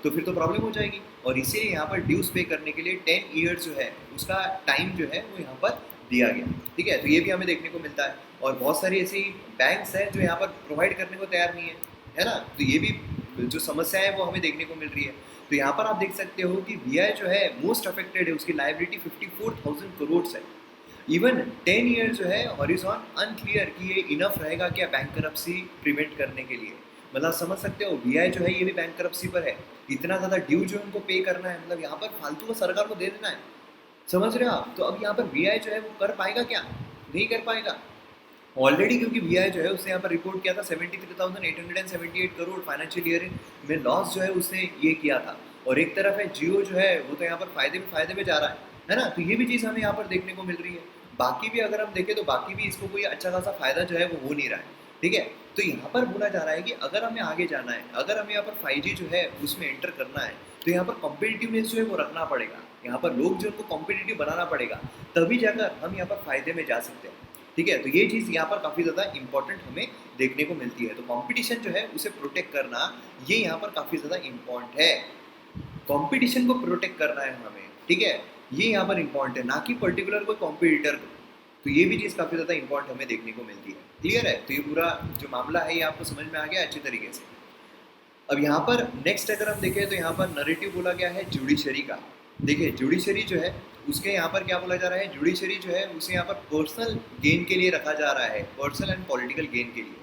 तो फिर तो प्रॉब्लम हो जाएगी। और इसीलिए यहाँ पर ड्यूज पे करने के लिए 10 ईयर्स जो है उसका टाइम जो है वो यहाँ पर दिया गया। ठीक है, तो ये भी हमें देखने को मिलता है। और बहुत सारी ऐसी बैंक्स हैं जो यहाँ पर प्रोवाइड करने को तैयार नहीं है ना? तो ये भी जो समस्या है वो हमें देखने को मिल रही है। तो यहाँ पर आप देख सकते हो कि वी जो है मोस्ट अफेक्टेड है, उसकी लाइबिलिटी 54,000 करोड़ है। इवन 10 ईयर जो है हॉरिजॉन अनक्लियर कि ये इनफ रहेगा क्या बैंक करप्सी प्रिवेंट करने के लिए। मतलब समझ सकते हो वी जो है ये भी बैंक करप्सी पर है। इतना ज़्यादा ड्यू जो उनको पे करना है, मतलब यहाँ पर फालतू को सरकार को दे देना है। समझ रहे हो आप? तो अब यहाँ पर वी जो है वो कर पाएगा क्या? नहीं कर पाएगा ऑलरेडी, क्योंकि वी जो है उसने यहाँ पर रिपोर्ट किया था 73,878 करोड़ फाइनेंशियल ईयर में लॉस जो है उसने ये किया था। और एक तरफ है जियो जो है वो तो यहाँ पर फायदे में जा रहा है ना? तो ये भी चीज़ हमें यहाँ पर देखने को मिल रही है। बाकी भी अगर हम देखें तो बाकी भी इसको कोई अच्छा खासा फायदा जो है वो हो नहीं रहा है। ठीक है, तो यहाँ पर बोला जा रहा है कि अगर हमें आगे जाना है, अगर हमें यहाँ पर 5G जो है उसमें एंटर करना है, तो यहाँ पर कॉम्पिटिटिवनेस जो है वो रखना पड़ेगा। यहाँ पर लोग जो उनको कॉम्पिटिटिव बनाना पड़ेगा, तभी जाकर हम यहाँ पर फायदे में जा सकते हैं। ठीक है, तो ये चीज़ यहाँ पर काफ़ी ज़्यादा इंपॉर्टेंट हमें देखने को मिलती है। तो कंपटीशन जो है उसे प्रोटेक्ट करना ये यहाँ पर काफ़ी ज़्यादा इम्पॉर्टेंट है। कंपटीशन को प्रोटेक्ट करना है हमें, ठीक है, ये यहाँ पर इम्पॉर्टेंट है, ना कि पर्टिकुलर कोई कॉम्पिटिटर को। तो ये भी चीज़ काफ़ी ज़्यादा इंपॉर्टेंट हमें देखने को मिलती है। क्लियर है? तो ये पूरा जो मामला है ये आपको समझ में आ गया अच्छे तरीके से। अब यहाँ पर नेक्स्ट अगर हम देखें तो यहाँ पर नरेटिव बोला गया है जुडिशरी का। देखिए जुडिशरी जो है उसके यहाँ पर क्या बोला जा रहा है, जुडिशरी जो है उसे यहाँ पर पर्सनल गेन के लिए रखा जा रहा है, पर्सनल एंड पॉलिटिकल गेन के लिए।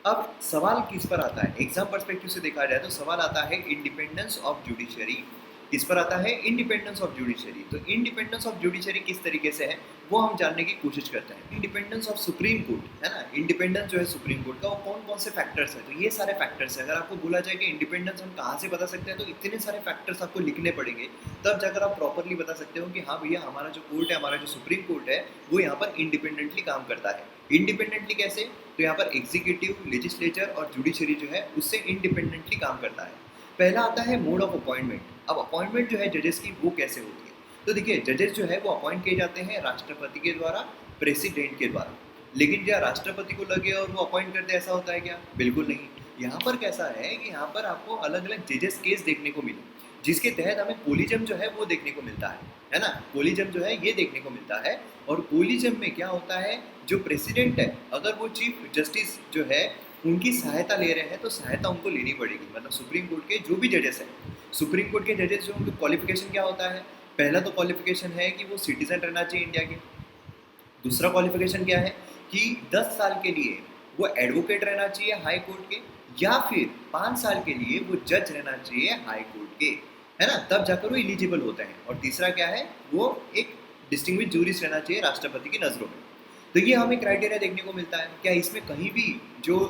अब सवाल किस पर आता है? एग्जाम पर्सपेक्टिव से देखा जाए तो सवाल आता है इंडिपेंडेंस ऑफ जुडिशरी। किस पर आता है? Independence of judiciary. तो इंडिपेंडेंस ऑफ जुडिशरी किस तरीके से है वो हम जानने की कोशिश करते हैं। इंडिपेंडेंस ऑफ सुप्रीम कोर्ट है ना, इंडिपेंडेंस जो है सुप्रीम कोर्ट का, वो कौन कौन से फैक्टर्स है? तो ये सारे फैक्टर्स है। अगर आपको बोला जाए कि इंडिपेंडेंस हम कहाँ से बता सकते हैं, तो इतने सारे फैक्टर्स आपको लिखने पड़ेंगे, तब जाकर आप प्रॉपरली बता सकते हो कि हाँ भैया हमारा जो कोर्ट है, हमारा जो सुप्रीम कोर्ट है वो यहाँ पर इंडिपेंडेंटली काम करता है। इंडिपेंडेंटली कैसे? तो यहाँ पर एग्जीक्यूटिव, लेजिस्लेचर और जुडिशरी जो है उससे इंडिपेंडेंटली काम करता है। पहला आता है मोड ऑफ अपॉइंटमेंट। अब अपॉइंटमेंट जो है जजेस की वो कैसे होती है? तो देखिए जजेस जो है वो अपॉइंट किए जाते हैं राष्ट्रपति के द्वारा, प्रेसिडेंट के द्वारा। लेकिन क्या राष्ट्रपति को लगे और वो अपॉइंट करते ऐसा होता है क्या? बिल्कुल नहीं। यहाँ पर कैसा है कि यहाँ पर आपको अलग अलग जजेस केस देखने को मिले, जिसके तहत हमें कोलिजम जो है वो देखने को मिलता है ना? कोलिजम जो है ये देखने को मिलता है। और कोलिजम में क्या होता है, जो प्रेसिडेंट है अगर वो चीफ जस्टिस जो है उनकी सहायता ले रहे हैं तो सहायता उनको लेनी पड़ेगी। मतलब सुप्रीम कोर्ट के जो भी जजेस हैं, सुप्रीम कोर्ट के जजेस जो उनका क्वालिफिकेशन क्या होता है? पहला तो क्वालिफिकेशन है कि वो सिटीजन रहना चाहिए इंडिया के। दूसरा क्वालिफिकेशन क्या है कि 10 साल के लिए वो एडवोकेट रहना चाहिए हाई कोर्ट के, या फिर 5 साल के लिए वो जज रहना चाहिए हाई कोर्ट के, है ना? तब जाकर वो एलिजिबल होते हैं। और तीसरा क्या है, वो एक डिस्टिंग्विश जूरिस्ट रहना चाहिए राष्ट्रपति की नज़रों में। तो ये हमें क्राइटेरिया देखने को मिलता है। क्या इसमें कहीं भी जो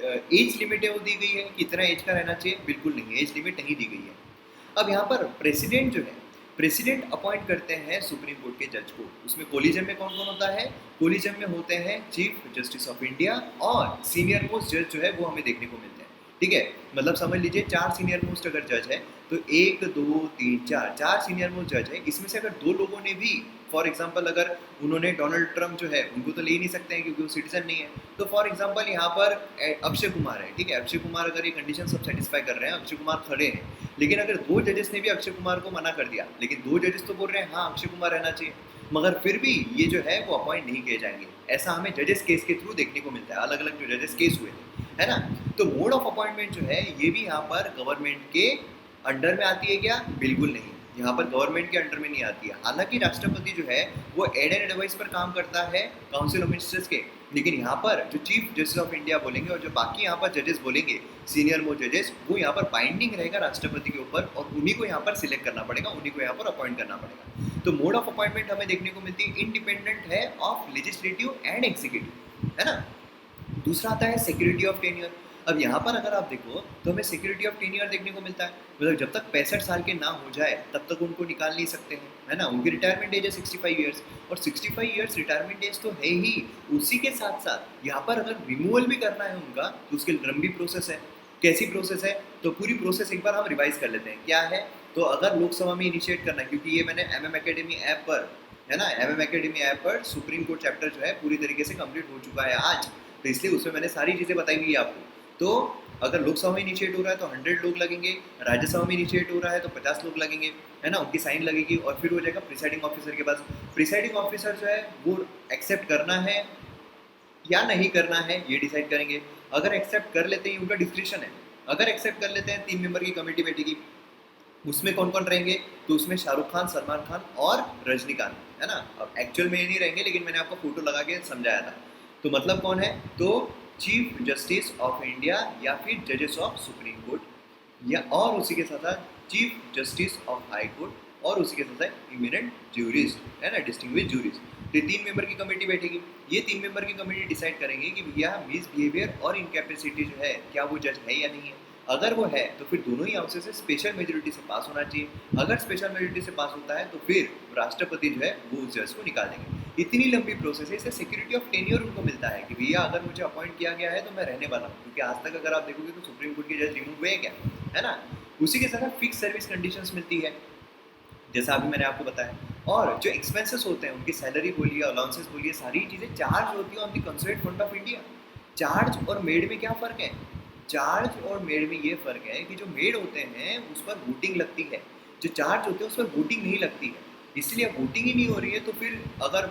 एज लिमिट है वो दी गई है कि इतना एज का रहना चाहिए? बिल्कुल नहीं, एज लिमिट नहीं दी गई है। अब यहाँ पर प्रेसिडेंट जो है, प्रेसिडेंट अपॉइंट करते हैं सुप्रीम कोर्ट के जज को। उसमें कोलिजम में कौन कौन होता है? कोलिजम में होते हैं चीफ जस्टिस ऑफ इंडिया और सीनियर मोस्ट जज जो है वो हमें देखने को मिलते हैं। ठीक है, मतलब समझ लीजिए 4 सीनियर मोस्ट अगर जज है तो 1 2 3 4 सीनियर मोस्ट जज है। इसमें से अगर 2 लोगों ने भी, फॉर एग्जांपल अगर उन्होंने डोनाल्ड ट्रंप जो है उनको तो ले ही नहीं सकते हैं क्योंकि वो सिटीजन नहीं है, तो फॉर एग्जांपल यहाँ पर अक्षय कुमार है। ठीक है, अक्षय कुमार अगर ये कंडीशन सब सेटिस्फाई कर रहे हैं, अक्षय कुमार खड़े हैं, लेकिन अगर 2 जजेस ने भी अक्षय कुमार को मना कर दिया, लेकिन 2 जजेस तो बोल रहे हैं हाँ अक्षय कुमार रहना चाहिए, मगर फिर भी ये जो है वो अपॉइंट नहीं किए जाएंगे। ऐसा हमें जजेस केस के थ्रू देखने को मिलता है, अलग अलग जो जजेस केस हुए थे, है ना? तो मोड ऑफ अपॉइंटमेंट जो है ये भी यहाँ पर गवर्नमेंट के अंडर में आती है क्या? बिल्कुल नहीं। यहाँ पर गवर्नमेंट के अंडर में नहीं आती है। हालांकि राष्ट्रपति जो है वो एड एंड एडवाइस पर काम करता है काउंसिल ऑफ मिनिस्टर्स के, लेकिन यहाँ पर जो चीफ जस्टिस ऑफ इंडिया बोलेंगे और जो बाकी यहाँ पर जजेस बोलेंगे, सीनियर मोस्ट जजेस, वो यहाँ पर बाइंडिंग रहेगा राष्ट्रपति के ऊपर और उन्हीं को यहाँ पर सिलेक्ट करना पड़ेगा, उन्हीं को यहाँ पर अपॉइंट करना पड़ेगा। तो मोड ऑफ अपॉइंटमेंट हमें देखने को मिलती है इंडिपेंडेंट है ऑफ लेजिस्लेटिव एंड एग्जीक्यूटिव, है ना। दूसरा आता है सिक्योरिटी ऑफ टेन्योर। अब यहाँ पर अगर आप देखो तो हमें सिक्योरिटी ऑफ टेन्योर देखने को मिलता है, मतलब जब तक 65 साल के ना हो जाए तब तक उनको निकाल नहीं सकते हैं, है ना। उनकी रिटायरमेंट एज है 65 ईयर्स, और 65 ईयर्स रिटायरमेंट एज तो है ही। उसी के साथ साथ यहाँ पर अगर रिमूवल भी करना है उनका तो उसकी लंबी प्रोसेस है। कैसी प्रोसेस है, तो पूरी प्रोसेस एक बार हम रिवाइज कर लेते हैं क्या है। तो अगर लोकसभा में इनिशिएट करना है, क्योंकि ये मैंने MM Academy ऐप पर, है ना, MM Academy ऐप पर सुप्रीम कोर्ट चैप्टर जो है पूरी तरीके से कंप्लीट हो चुका है आज, तो इसलिए उसमें मैंने सारी चीज़ें बताई हुई है आपको। तो अगर लोकसभा में इनिशिएट हो रहा है तो 100 लोग लगेंगे, राज्यसभा में इनिशिएट हो रहा है तो 50 लोग लगेंगे, है ना, उनकी साइन लगेगी और फिर हो जाएगा प्रिसाइडिंग ऑफिसर के पास। प्रिसाइडिंग ऑफिसर जो है वो एक्सेप्ट करना है या नहीं करना है ये डिसाइड करेंगे। अगर एक्सेप्ट कर लेते हैं उनका डिस्क्रिप्शन है, अगर एक्सेप्ट कर लेते हैं 3 मेंबर की कमेटी बैठेगी, उसमें कौन कौन रहेंगे, तो उसमें शाहरुख खान, सलमान खान और रजनीकांत, है ना। अब एक्चुअल में ये नहीं रहेंगे लेकिन मैंने आपको फोटो लगा के समझाया था। तो मतलब कौन है, तो चीफ जस्टिस ऑफ इंडिया या फिर जजेस ऑफ सुप्रीम कोर्ट, या और उसी के साथ साथ chief justice of high court और उसी के साथ साथ इमिनेंट ज्यूरिस्ट, है ना, डिस्टिंग्विश्ड ज्यूरिस्ट। तो 3 मेंबर की कमेटी बैठेगी। ये 3 मेंबर की कमेटी डिसाइड करेंगे कि भैया मिसबिहेवियर और इनकैपेसिटी जो है क्या वो जज है या नहीं है। अगर वो है तो फिर दोनों ही हाउसेस से स्पेशल मेजोरिटी से पास होना चाहिए। अगर स्पेशल मेजोरिटी से पास होता है तो फिर राष्ट्रपति जो है वो उस जज को निकाल देंगे। इतनी लंबी प्रोसेस है। इससे सिक्योरिटी ऑफ टेन्योर उनको मिलता है कि भैया अगर मुझे अपॉइंट किया गया है तो मैं रहने वाला हूँ, क्योंकि आज तक अगर आप देखोगे तो सुप्रीम कोर्ट के जज रिमूव हुए क्या, है ना। उसी के साथ फिक्स सर्विस कंडीशंस मिलती है, जैसा अभी मैंने आपको बताया। और जो एक्सपेंसेस होते हैं उनकी सैलरी बोलिए, अलाउंसेस बोलिए, सारी चीज़ें चार्ज होती है on the consolidated fund of India. Charge और मेड में क्या फ़र्क है, चार्ज और मेड में ये फ़र्क है कि जो मेड होते हैं उस पर वोटिंग लगती है, जो चार्ज होते हैं उस पर वोटिंग नहीं लगती है। इसलिए वोटिंग ही नहीं हो रही है तो फिर अगर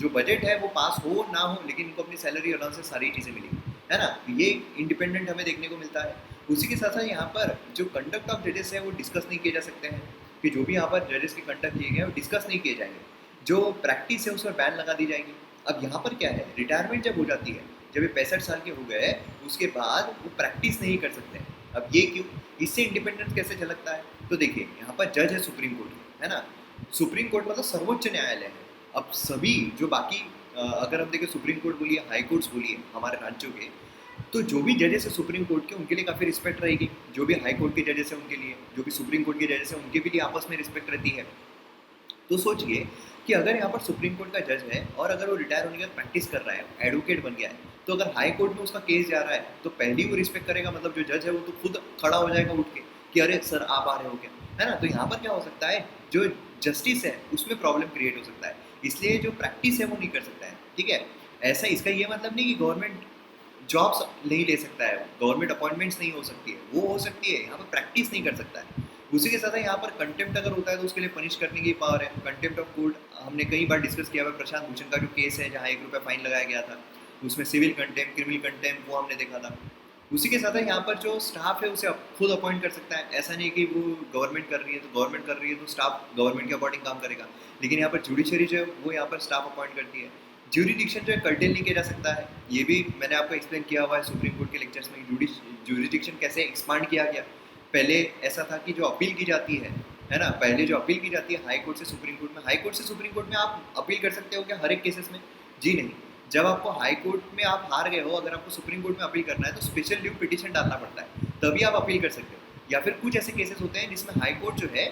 जो बजट है वो पास हो ना हो, लेकिन इनको अपनी सैलरी अलाउंसेस सारी चीज़ें मिलेंगी, है ना। ये इंडिपेंडेंट हमें देखने को मिलता है। उसी के साथ साथ यहाँ पर जो कंडक्ट ऑफ जजेस है वो डिस्कस नहीं किए जा सकते हैं, कि जो भी यहाँ पर जजेस के कंडक्ट किए गए वो डिस्कस नहीं किए जाएंगे। जो प्रैक्टिस है उस पर बैन लगा दी जाएगी। अब यहाँ पर क्या है, रिटायरमेंट जब हो जाती है, जब ये 65 साल के हो गए उसके बाद वो प्रैक्टिस नहीं कर सकते हैं। अब ये क्यों, इससे इंडिपेंडेंस कैसे झलकता है, तो देखिए यहाँ पर जज है सुप्रीम कोर्ट, है ना। सुप्रीम कोर्ट मतलब सर्वोच्च न्यायालय है। अब सभी जो बाकी अगर हम देखें सुप्रीम कोर्ट बोलिए, हाई कोर्ट्स बोलिए हमारे राज्यों के, तो जो भी जजेस है सुप्रीम कोर्ट के उनके लिए काफ़ी रिस्पेक्ट रहेगी। जो भी हाई कोर्ट के जजेस हैं उनके लिए, जो भी सुप्रीम कोर्ट के जजेस हैं उनके भी लिए आपस में रिस्पेक्ट रहती है। तो सोचिए कि अगर यहाँ पर सुप्रीम कोर्ट का जज है और अगर वो रिटायर होने के बाद प्रैक्टिस कर रहा है, एडवोकेट बन गया है, तो अगर हाई कोर्ट में उसका केस जा रहा है तो पहले ही वो रिस्पेक्ट करेगा, मतलब जो जज है वो तो खुद खड़ा हो जाएगा उठ के कि अरे सर आप आ रहे हो क्या, है ना। तो यहाँ पर क्या हो सकता है, जो जस्टिस है उसमें प्रॉब्लम क्रिएट हो सकता है, इसलिए जो प्रैक्टिस है वो नहीं कर सकता है, ठीक है। ऐसा इसका ये मतलब नहीं कि गवर्नमेंट जॉब्स नहीं ले सकता है, गवर्नमेंट अपॉइंटमेंट्स नहीं हो सकती है, वो हो सकती है, यहाँ पर प्रैक्टिस नहीं कर सकता है। उसी के साथ यहाँ पर कंटेम्प्ट अगर होता है तो उसके लिए पनिश करने की पावर है। कंटेम्प्ट ऑफ कोर्ट हमने कई बार डिस्कस किया हुआ, प्रशांत भूषण का जो केस है जहाँ 1 रुपया फाइन लगाया गया था, उसमें सिविल कंटेम्प्ट, क्रिमिनल कंटेम्प्ट वो हमने देखा था। उसी के साथ यहाँ पर जो स्टाफ है उसे खुद अपॉइंट कर सकता है। ऐसा नहीं कि वो गवर्नमेंट कर रही है तो गवर्नमेंट कर रही है तो स्टाफ गवर्नमेंट के अकॉर्डिंग काम करेगा, लेकिन यहाँ पर जुडिशरी जो है वो यहाँ पर स्टाफ अपॉइंट करती है। ज्यूरिडिक्शन जो है कर्टेल नहीं किया जा सकता है, ये भी मैंने आपको एक्सप्लेन किया हुआ है सुप्रीम कोर्ट के लेक्चर्स में। ज्यूरिडिक्शन कैसे एक्सपांड किया गया, पहले ऐसा था कि जो अपील की जाती है ना, पहले जो अपील की जाती है हाई कोर्ट से सुप्रीम कोर्ट में, हाई कोर्ट से सुप्रीम कोर्ट में आप अपील कर सकते हो क्या हर एक केसेस में, जी नहीं। जब आपको हाई कोर्ट में आप हार गए हो, अगर आपको सुप्रीम कोर्ट में अपील करना है तो स्पेशल लीव पिटीशन डालना पड़ता है, तभी आप अपील कर सकते हो। या फिर कुछ ऐसे केसेस होते हैं जिसमें हाई कोर्ट जो है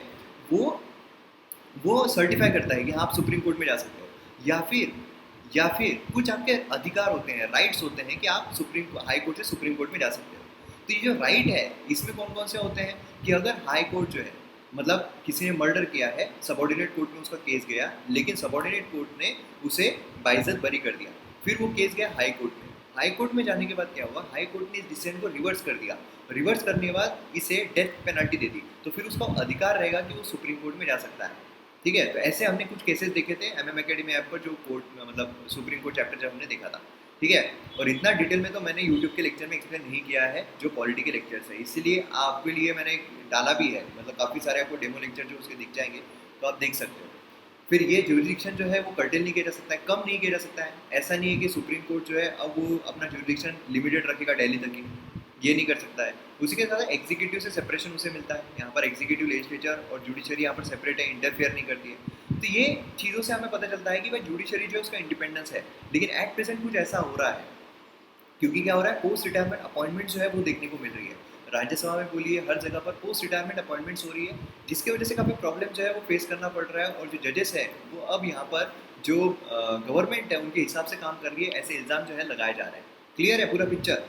वो सर्टिफाई करता है कि आप सुप्रीम कोर्ट में जा सकते हो। या फिर कुछ आपके अधिकार होते हैं, राइट्स होते हैं कि आप हाई कोर्ट से सुप्रीम कोर्ट में जा सकते हो। तो ये जो राइट है इसमें कौन कौन से होते हैं कि अगर हाई कोर्ट जो है, मतलब किसी ने मर्डर किया है, सबऑर्डिनेट कोर्ट में उसका केस गया, लेकिन सबऑर्डिनेट कोर्ट ने उसे बाइज्जत बरी कर दिया, फिर वो केस गया हाई कोर्ट में। हाई कोर्ट में जाने के बाद क्या हुआ, हाई कोर्ट ने इस डिसीजन को रिवर्स कर दिया, रिवर्स करने के बाद इसे डेथ पेनल्टी दे दी, तो फिर उसका अधिकार रहेगा कि वो सुप्रीम कोर्ट में जा सकता है, ठीक है। तो ऐसे हमने कुछ केसेस देखे थे MM Academy ऐप पर, जो कोर्ट मतलब सुप्रीम कोर्ट चैप्टर जब हमने देखा था। ठीक है। और इतना डिटेल में तो मैंने यूट्यूब के लेक्चर में एक्सप्लेन नहीं किया है जो पॉलिटी के लेक्चर्स है, इसीलिए आपके लिए मैंने डाला भी है, मतलब काफ़ी सारे आपको डेमो लेक्चर जो उसके दिख जाएंगे, तो आप देख सकते हो। फिर ये ज्यूरिडिक्शन जो है वो कर्टेल नहीं किया जा सकता है, कम नहीं किया जा सकता है। ऐसा नहीं है कि सुप्रीम कोर्ट जो है अब वो अपना ज्यूरिडिक्शन लिमिटेड रखेगा दिल्ली तक ही, ये नहीं कर सकता है। उसी के साथ एग्जीक्यूटिव से सेपरेशन उसे मिलता है, यहाँ पर एग्जीक्यूटिव, लेजिस्लेचर और जुडिशरी यहाँ पर सेपरेट है, इंटरफेयर नहीं करती है। तो ये चीज़ों से हमें पता चलता है कि भाई जुडिशरी जो है उसका इंडिपेंडेंस है। लेकिन एट प्रेजेंट कुछ ऐसा हो रहा है, क्योंकि क्या हो रहा है, पोस्ट रिटायरमेंट अपॉइंटमेंट जो है वो देखने को मिल रही है। राज्यसभा में बोलिए, हर जगह पर पोस्ट रिटायरमेंट अपॉइंटमेंट्स हो रही है, जिसकी वजह से काफ़ी प्रॉब्लम जो है वो फेस करना पड़ रहा है। और जो जजेस है वो अब यहाँ पर जो गवर्नमेंट है उनके हिसाब से काम कर रही है, ऐसे इल्ज़ाम जो है लगाए जा रहे हैं। क्लियर है पूरा पिक्चर?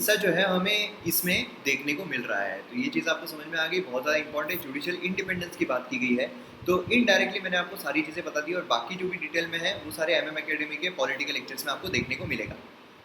ऐसा जो है हमें इसमें देखने को मिल रहा है। तो ये चीज़ आपको समझ में आ गई, बहुत ज़्यादा इंपॉर्टेंट। जुडिशियल इंडिपेंडेंस की बात की गई है, तो इनडायरेक्टली मैंने आपको सारी चीज़ें बता दी, और बाकी जो भी डिटेल में है वो सारे एमएम एकेडमी के पॉलिटिकल लेक्चर्स में आपको देखने को मिलेगा।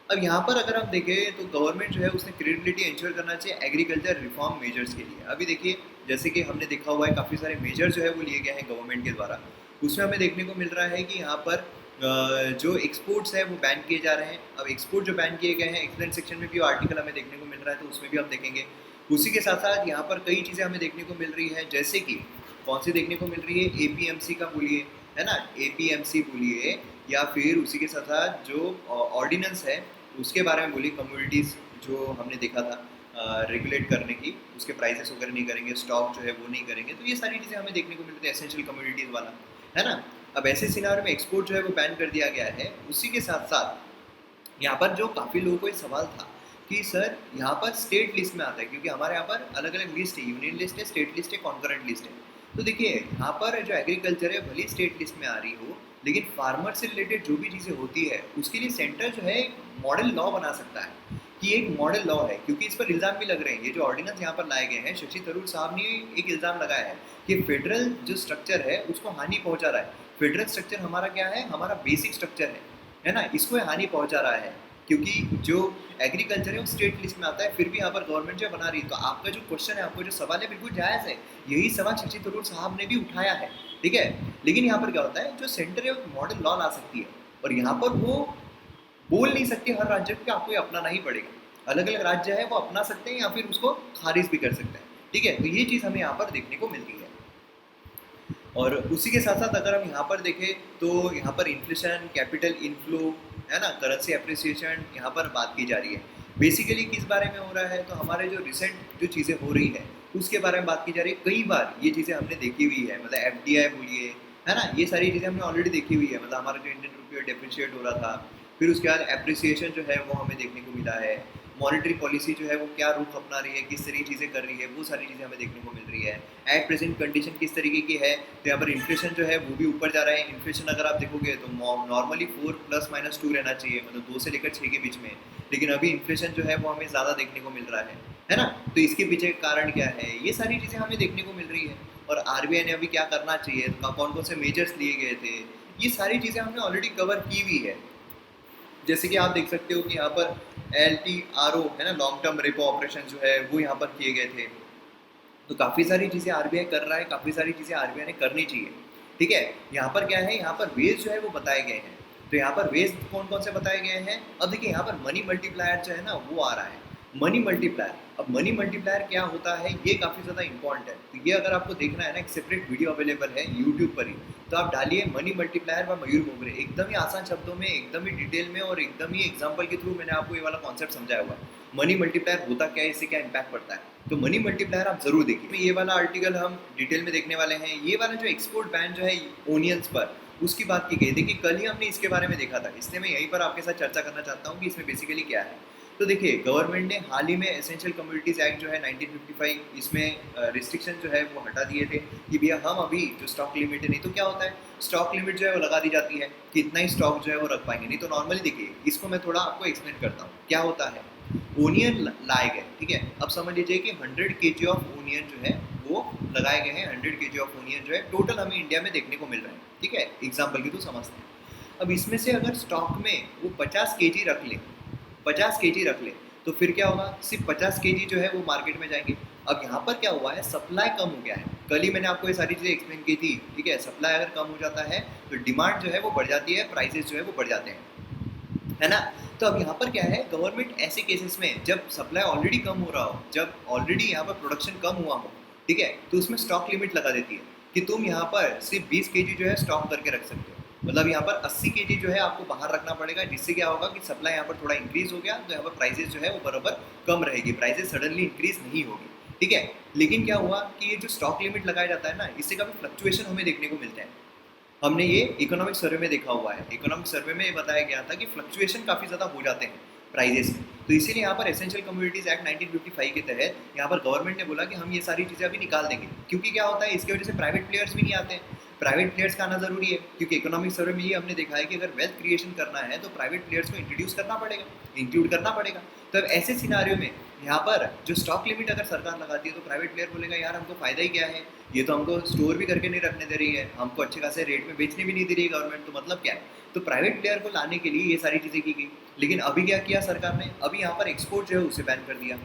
अब यहाँ पर अगर आप देखें तो गवर्नमेंट जो है उसने क्रेडिबिलिटी इंश्योर करना चाहिए एग्रीकल्चर रिफॉर्म मेजर्स के लिए। अभी देखिए, जैसे कि हमने देखा हुआ है काफ़ी सारे मेजर जो है वो लिए गए हैं गवर्नमेंट के द्वारा, उसमें हमें देखने को मिल रहा है कि यहाँ पर जो एक्सपोर्ट्स है वो बैन किए जा रहे हैं। अब एक्सपोर्ट जो बैन किए गए हैं, एक्सप्लेन सेक्शन में भी आर्टिकल हमें देखने को मिल रहा है, तो उसमें भी हम देखेंगे। उसी के साथ साथ यहाँ पर कई चीज़ें हमें देखने को मिल रही है, जैसे कि कौन सी देखने को मिल रही है, एपीएमसी का बोलिए, है ना, एपीएमसी बोलिए, या फिर उसी के साथ साथ जो ऑर्डिनेंस है उसके बारे में बोलिए। कम्युनिटीज़ जो हमने देखा था रेगुलेट करने की, उसके प्राइसेस वगैरह नहीं करेंगे, स्टॉक जो है वो नहीं करेंगे, तो ये सारी चीज़ें हमें देखने को मिलती है, एसेंशियल कम्युनिटीज़ वाला, है ना। अब ऐसे सिनारियो में एक्सपोर्ट जो है वो बैन कर दिया गया है। उसी के साथ साथ यहाँ पर जो काफ़ी लोगों को ये सवाल था कि सर यहाँ पर स्टेट लिस्ट में आता है, क्योंकि हमारे यहाँ पर अलग अलग लिस्ट है, यूनियन लिस्ट है, स्टेट लिस्ट है, कॉन्करेंट लिस्ट है। तो देखिए यहाँ पर जो एग्रीकल्चर है भले स्टेट लिस्ट में आ रही हो, लेकिन फार्मर से रिलेटेड जो भी चीज़ें होती है उसके लिए सेंटर जो है मॉडल लॉ बना सकता है, कि एक मॉडल लॉ है। क्योंकि इस पर इल्ज़ाम भी लग रहे हैं, ये जो ऑर्डिनेंस यहाँ पर लाए गए हैं, शशि थरूर साहब ने एक इल्ज़ाम लगाया है कि फेडरल जो स्ट्रक्चर है उसको हानि पहुँचा रहा है। फेडरल स्ट्रक्चर हमारा क्या है, हमारा बेसिक स्ट्रक्चर है ना, इसको हानि पहुँचा रहा है, क्योंकि जो एग्रीकल्चर है वो स्टेट लिस्ट में आता है, फिर भी यहाँ पर गवर्नमेंट जो बना रही है। तो आपका जो क्वेश्चन है, आपको जो सवाल है, बिल्कुल जायज़ है। यही सवाल शशि थरूर साहब ने भी उठाया है, ठीक है। लेकिन यहाँ पर क्या होता है, जो सेंटर है वो मॉडल लॉ ला सकती है, और यहाँ पर वो बोल नहीं सकती हर राज्य को कि आपको ये अपनाना ही पड़ेगा। अलग अलग राज्य है वो अपना सकते हैं या फिर उसको खारिज भी कर सकते हैं, ठीक है। तो ये चीज़ हमें यहाँ पर देखने को मिलती है। और उसी के साथ साथ अगर हम यहाँ पर देखें तो यहाँ पर इन्फ्लेशन, कैपिटल इनफ्लो, है ना, करेंसी अप्रिसिएशन, यहाँ पर बात की जा रही है। बेसिकली किस बारे में हो रहा है, तो हमारे जो रिसेंट जो चीज़ें हो रही है उसके बारे में बात की जा रही है। कई बार ये चीज़ें हमने देखी हुई है, मतलब एफडीआई बोलिए, है ना, ये सारी चीज़ें हमने ऑलरेडी देखी हुई है। मतलब हमारा जो इंडियन रुपये डेप्रिशिएट हो रहा था, फिर उसके बाद एप्रिसिएशन जो है वो हमें देखने को मिला है। मॉनेटरी पॉलिसी जो है वो क्या रुख अपना रही है, किस तरह की चीज़ें कर रही है, वो सारी चीज़ें हमें देखने को मिल रही है। एट प्रेजेंट कंडीशन किस तरीके की है, तो यहाँ पर इन्फ्लेशन जो है वो भी ऊपर जा रहा है। इन्फ्लेशन अगर आप देखोगे तो नॉर्मली 4+-2 रहना चाहिए, मतलब 2 से लेकर 6 के बीच में, लेकिन अभी इन्फ्लेशन जो है वो हमें ज़्यादा देखने को मिल रहा है ना। तो इसके पीछे कारण क्या है, ये सारी चीज़ें हमें देखने को मिल रही है। और आरबीआई ने अभी क्या करना चाहिए, तो कौन कौन से मेजर्स लिए गए थे, ये सारी चीज़ें हमने ऑलरेडी कवर की हुई है। जैसे कि आप देख सकते हो कि यहाँ पर LTRO, है ना, लॉन्ग टर्म रेपो ऑपरेशन जो है वो यहाँ पर किए गए थे। तो काफ़ी सारी चीज़ें आरबीआई कर रहा है, काफ़ी सारी चीज़ें आरबीआई ने करनी चाहिए, ठीक है। यहाँ पर क्या है, यहाँ पर वेज जो है वो बताए गए हैं। तो यहाँ पर वेज कौन कौन से बताए गए हैं, अब देखिए यहाँ पर मनी मल्टीप्लायर जो है ना वो आ रहा है, मनी मल्टीप्लायर। अब मनी मल्टीप्लायर क्या होता है, ये काफ़ी ज़्यादा इंपॉर्टेंट है। तो ये अगर आपको देखना है ना, एक सेपरेट वीडियो अवेलेबल है यूट्यूब पर ही, तो आप डालिए मनी मल्टीप्लायर व मयूर मोगरे, एकदम ही आसान शब्दों में, एकदम ही डिटेल में और एकदम ही एग्जाम्पल के थ्रू मैंने आपको ये वाला कॉन्सेप्ट समझाया हुआ है। मनी मल्टीप्लायर होता क्या है, इससे क्या इम्पैक्ट पड़ता है, तो मनी मल्टीप्लायर आप जरूर देखिए। ये वाला आर्टिकल हम डिटेल में देखने वाले हैं। ये वाला जो एक्सपोर्ट बैन जो है ओनियंस पर, उसकी बात की गई। देखिए कल ही हमने इसके बारे में देखा था, इसलिए मैं यहीं पर आपके साथ चर्चा करना चाहता हूँ कि इसमें बेसिकली क्या है। तो देखिए गवर्नमेंट ने हाल ही में एसेंशियल कम्युनिटीज़ एक्ट जो है 1955, इसमें रिस्ट्रिक्शन जो है वो हटा दिए थे कि भैया हम अभी जो स्टॉक लिमिट है, नहीं तो क्या होता है, स्टॉक लिमिट जो है वो लगा दी जाती है कि इतना ही स्टॉक जो है वो रख पाएंगे। नहीं तो नॉर्मली देखिए, इसको मैं थोड़ा आपको एक्सप्लेन करता हूँ क्या होता है। ओनियन लाए गए, ठीक है। अब समझ लीजिए कि 100 kg ऑफ ओनियन जो है वो लगाए गए हैं। 100 kg ऑफ ओनियन जो है टोटल हमें इंडिया में देखने को मिल रहा है, ठीक है, एग्जाम्पल की तो समझते हैं। अब इसमें से अगर स्टॉक में वो 50 kg रख ले, 50 kg रख ले, तो फिर क्या होगा, सिर्फ 50 kg जो है वो मार्केट में जाएंगे। अब यहाँ पर क्या हुआ है, सप्लाई कम हो गया है। कल ही मैंने आपको ये सारी चीज़ें एक्सप्लेन की थी, ठीक है। सप्लाई अगर कम हो जाता है तो डिमांड जो है वो बढ़ जाती है, प्राइसेस जो है वो बढ़ जाते हैं। है ना। तो अब यहाँ पर क्या है, गवर्नमेंट ऐसे केसेस में जब सप्लाई ऑलरेडी कम हो रहा हो, जब ऑलरेडी यहाँ पर प्रोडक्शन कम हुआ हो, ठीक है, तो उसमें स्टॉक लिमिट लगा देती है कि तुम यहाँ पर सिर्फ 20 केजी जो है स्टॉक करके रख सकते हो। मतलब यहाँ पर 80 केजी जो है आपको बाहर रखना पड़ेगा, जिससे क्या होगा कि सप्लाई यहाँ पर थोड़ा इंक्रीज हो गया तो यहाँ पर प्राइसेस जो है वो बराबर कम रहेगी, प्राइसेस सडनली इंक्रीज नहीं होगी, ठीक है। लेकिन क्या हुआ कि ये जो स्टॉक लिमिट लगाया जाता है ना, इससे काफ़ी फ्लक्चुएशन हमें देखने को मिलते हैं। हमने ये इकोनॉमिक सर्वे में देखा हुआ है, इकोनॉमिक सर्वे में ये बताया गया था कि फ्लक्चुएशन काफ़ी ज़्यादा हो जाते हैं प्राइजेस में। तो इसीलिए यहाँ पर एसेंशियल कम्युनिटीज एक्ट 1955 के तहत यहाँ पर गवर्नमेंट ने बोला कि हम ये सारी चीज़ें अभी निकाल देंगे, क्योंकि क्या होता है इसकी वजह से प्राइवेट प्लेयर्स भी नहीं आते हैं। प्राइवेट प्लेयर्स का आना जरूरी है, क्योंकि इकोनॉमिक सर्वे में ये हमने देखा है कि अगर वेल्थ क्रिएशन करना है तो प्राइवेट प्लेयर्स को इंट्रोड्यूस करना पड़ेगा, इंक्लूड करना पड़ेगा। तो अब ऐसे सिनारियो में यहाँ पर जो स्टॉक लिमिट अगर सरकार लगाती है तो प्राइवेट प्लेयर बोलेगा यार हमको फायदा ही क्या है, ये तो हमको स्टोर भी करके नहीं रखने दे रही है, हमको अच्छे खासे रेट में बेचने भी नहीं दे रही है गवर्नमेंट, तो मतलब क्या है। तो प्राइवेट प्लेयर को लाने के लिए ये सारी चीज़ें की गई। लेकिन अभी क्या किया सरकार ने, अभी यहाँ पर एक्सपोर्ट जो है उसे बैन कर दिया।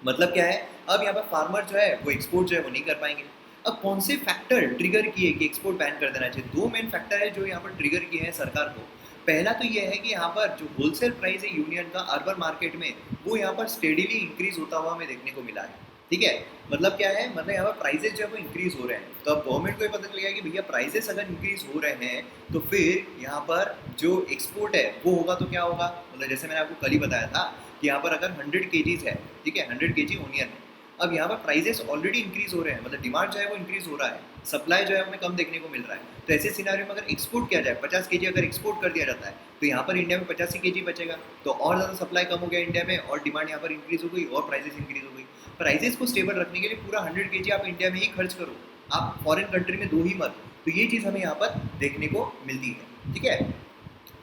मतलब क्या है, अब यहाँ पर फार्मर जो है वो एक्सपोर्ट जो है वो नहीं कर पाएंगे। अब कौन से फैक्टर ट्रिगर किए कि एक्सपोर्ट बैन कर देना चाहिए? दो मेन फैक्टर है जो यहाँ पर ट्रिगर किए हैं सरकार को। पहला तो ये है कि यहाँ पर जो होलसेल प्राइस है यूनियन का अर्बन मार्केट में, वो यहाँ पर स्टेडीली इंक्रीज होता हुआ हमें देखने को मिला है, ठीक है। मतलब क्या है, मतलब यहाँ पर प्राइजेस जो है वो इंक्रीज हो रहे हैं। तो अब गवर्नमेंट को ये पता चल गया कि भैया प्राइजेस अगर इंक्रीज हो रहे हैं तो फिर यहाँ पर जो एक्सपोर्ट है वो होगा तो क्या होगा। मतलब जैसे मैंने आपको कल ही बताया था कि यहाँ पर अगर 100 केजीज है, ठीक है, 100 केजी ओनियन है, अब यहाँ पर प्राइजेस ऑलरेडी इंक्रीज हो रहे हैं, मतलब डिमांड जो है वो इंक्रीज हो रहा है, सप्लाई जो है हमें कम देखने को मिल रहा है। तो ऐसे सिनारियो में अगर एक्सपोर्ट किया जाए, 50 केजी अगर एक्सपोर्ट कर दिया जाता है तो यहाँ पर इंडिया में 85 केजी बचेगा, तो और ज़्यादा सप्लाई कम हो गया इंडिया में और डिमांड यहाँ पर इंक्रीज हो गई और प्राइजेस इंक्रीज हो गई। प्राइजेस को स्टेबल रखने के लिए पूरा 100 केजी आप इंडिया में ही खर्च करो, आप फॉरेन कंट्री में दो ही मत। तो ये चीज़ हमें यहाँ पर देखने को मिलती है, ठीक है।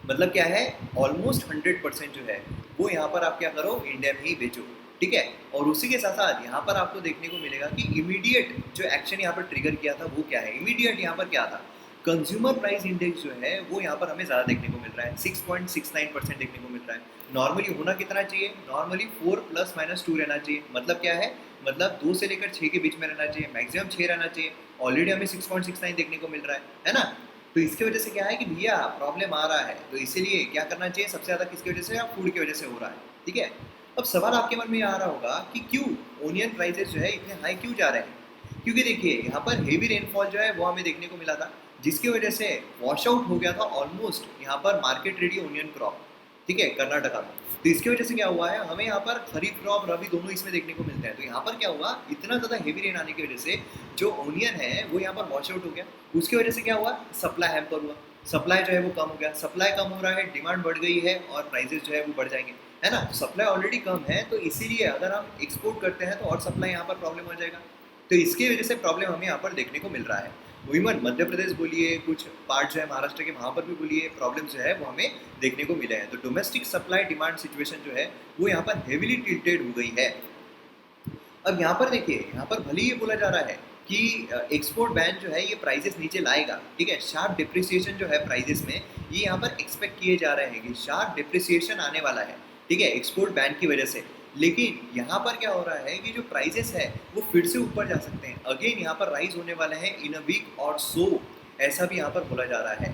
मतलब क्या है, ऑलमोस्ट 100% जो है वो यहाँ पर आप क्या करो, इंडिया में ही बेचो, ठीक है। और उसी के साथ साथ यहाँ पर आपको देखने को मिलेगा कि इमीडिएट जो एक्शन यहाँ पर ट्रिगर किया था वो क्या है। इमीडिएट यहाँ पर क्या था, कंज्यूमर प्राइस इंडेक्स जो है वो यहाँ पर हमें ज़्यादा देखने को मिल रहा है, 6.69% देखने को मिल रहा है। नॉर्मली होना कितना चाहिए, नॉर्मली 4 ± 2 रहना चाहिए। मतलब क्या है, मतलब 2 से लेकर 6 के बीच में रहना चाहिए, मैक्सिमम 6 रहना चाहिए। ऑलरेडी हमें 6.69 देखने को मिल रहा है ना। तो इसकी वजह से क्या है कि भैया प्रॉब्लम आ रहा है, तो इसीलिए क्या करना चाहिए, सबसे ज़्यादा किसकी वजह से, फूड की वजह से हो रहा है, ठीक है। अब सवाल आपके मन में आ रहा होगा कि क्यों ओनियन प्राइसेस जो है इतने हाई क्यों जा रहे हैं। क्योंकि देखिए यहाँ पर हेवी रेनफॉल जो है वो हमें देखने को मिला था, जिसकी वजह से वॉश आउट हो गया था ऑलमोस्ट यहाँ पर मार्केट रेडी ओनियन क्रॉप, ठीक है, कर्नाटका में। तो इसकी वजह से क्या हुआ है, हमें यहाँ पर खरीफ क्रॉप रबी दोनों इसमें देखने को मिलते हैं। तो यहाँ पर क्या हुआ, इतना ज़्यादा हेवी रेन आने की वजह से जो ओनियन है वो यहाँ पर वॉश आउट हो गया। उसकी वजह से क्या हुआ, सप्लाई हैम्पर हुआ, सप्लाई जो है वो कम हो गया। सप्लाई कम हो रहा है, डिमांड बढ़ गई है और प्राइसेस जो है वो बढ़ जाएंगे, है ना। तो सप्लाई ऑलरेडी कम है, तो इसीलिए अगर हम एक्सपोर्ट करते हैं तो और सप्लाई यहाँ पर प्रॉब्लम हो जाएगा। तो इसकी वजह से प्रॉब्लम हमें यहाँ पर देखने को मिल रहा है। इवन मध्य प्रदेश बोलिए, कुछ पार्ट जो है महाराष्ट्र के वहाँ पर भी बोलिए, प्रॉब्लम जो है वो हमें देखने को मिले हैं। तो डोमेस्टिक सप्लाई डिमांड सिचुएशन जो है वो यहाँ पर हेविली टिल्टेड हो गई है। अब यहाँ पर देखिए, यहाँ पर भले ये बोला जा रहा है कि एक्सपोर्ट बैन जो है ये प्राइसेस नीचे लाएगा, ठीक है, शार्प डिप्रिसिएशन जो है प्राइसेस में, ये यहाँ पर एक्सपेक्ट किए जा रहे हैं कि शार्प डिप्रिसिएशन आने वाला है, ठीक है, एक्सपोर्ट बैन की वजह से। लेकिन यहाँ पर क्या हो रहा है कि जो प्राइसेस है वो फिर से ऊपर जा सकते हैं, अगेन यहाँ पर राइज होने वाले हैं इन अ वीक और सो, ऐसा भी यहाँ पर बोला जा रहा है,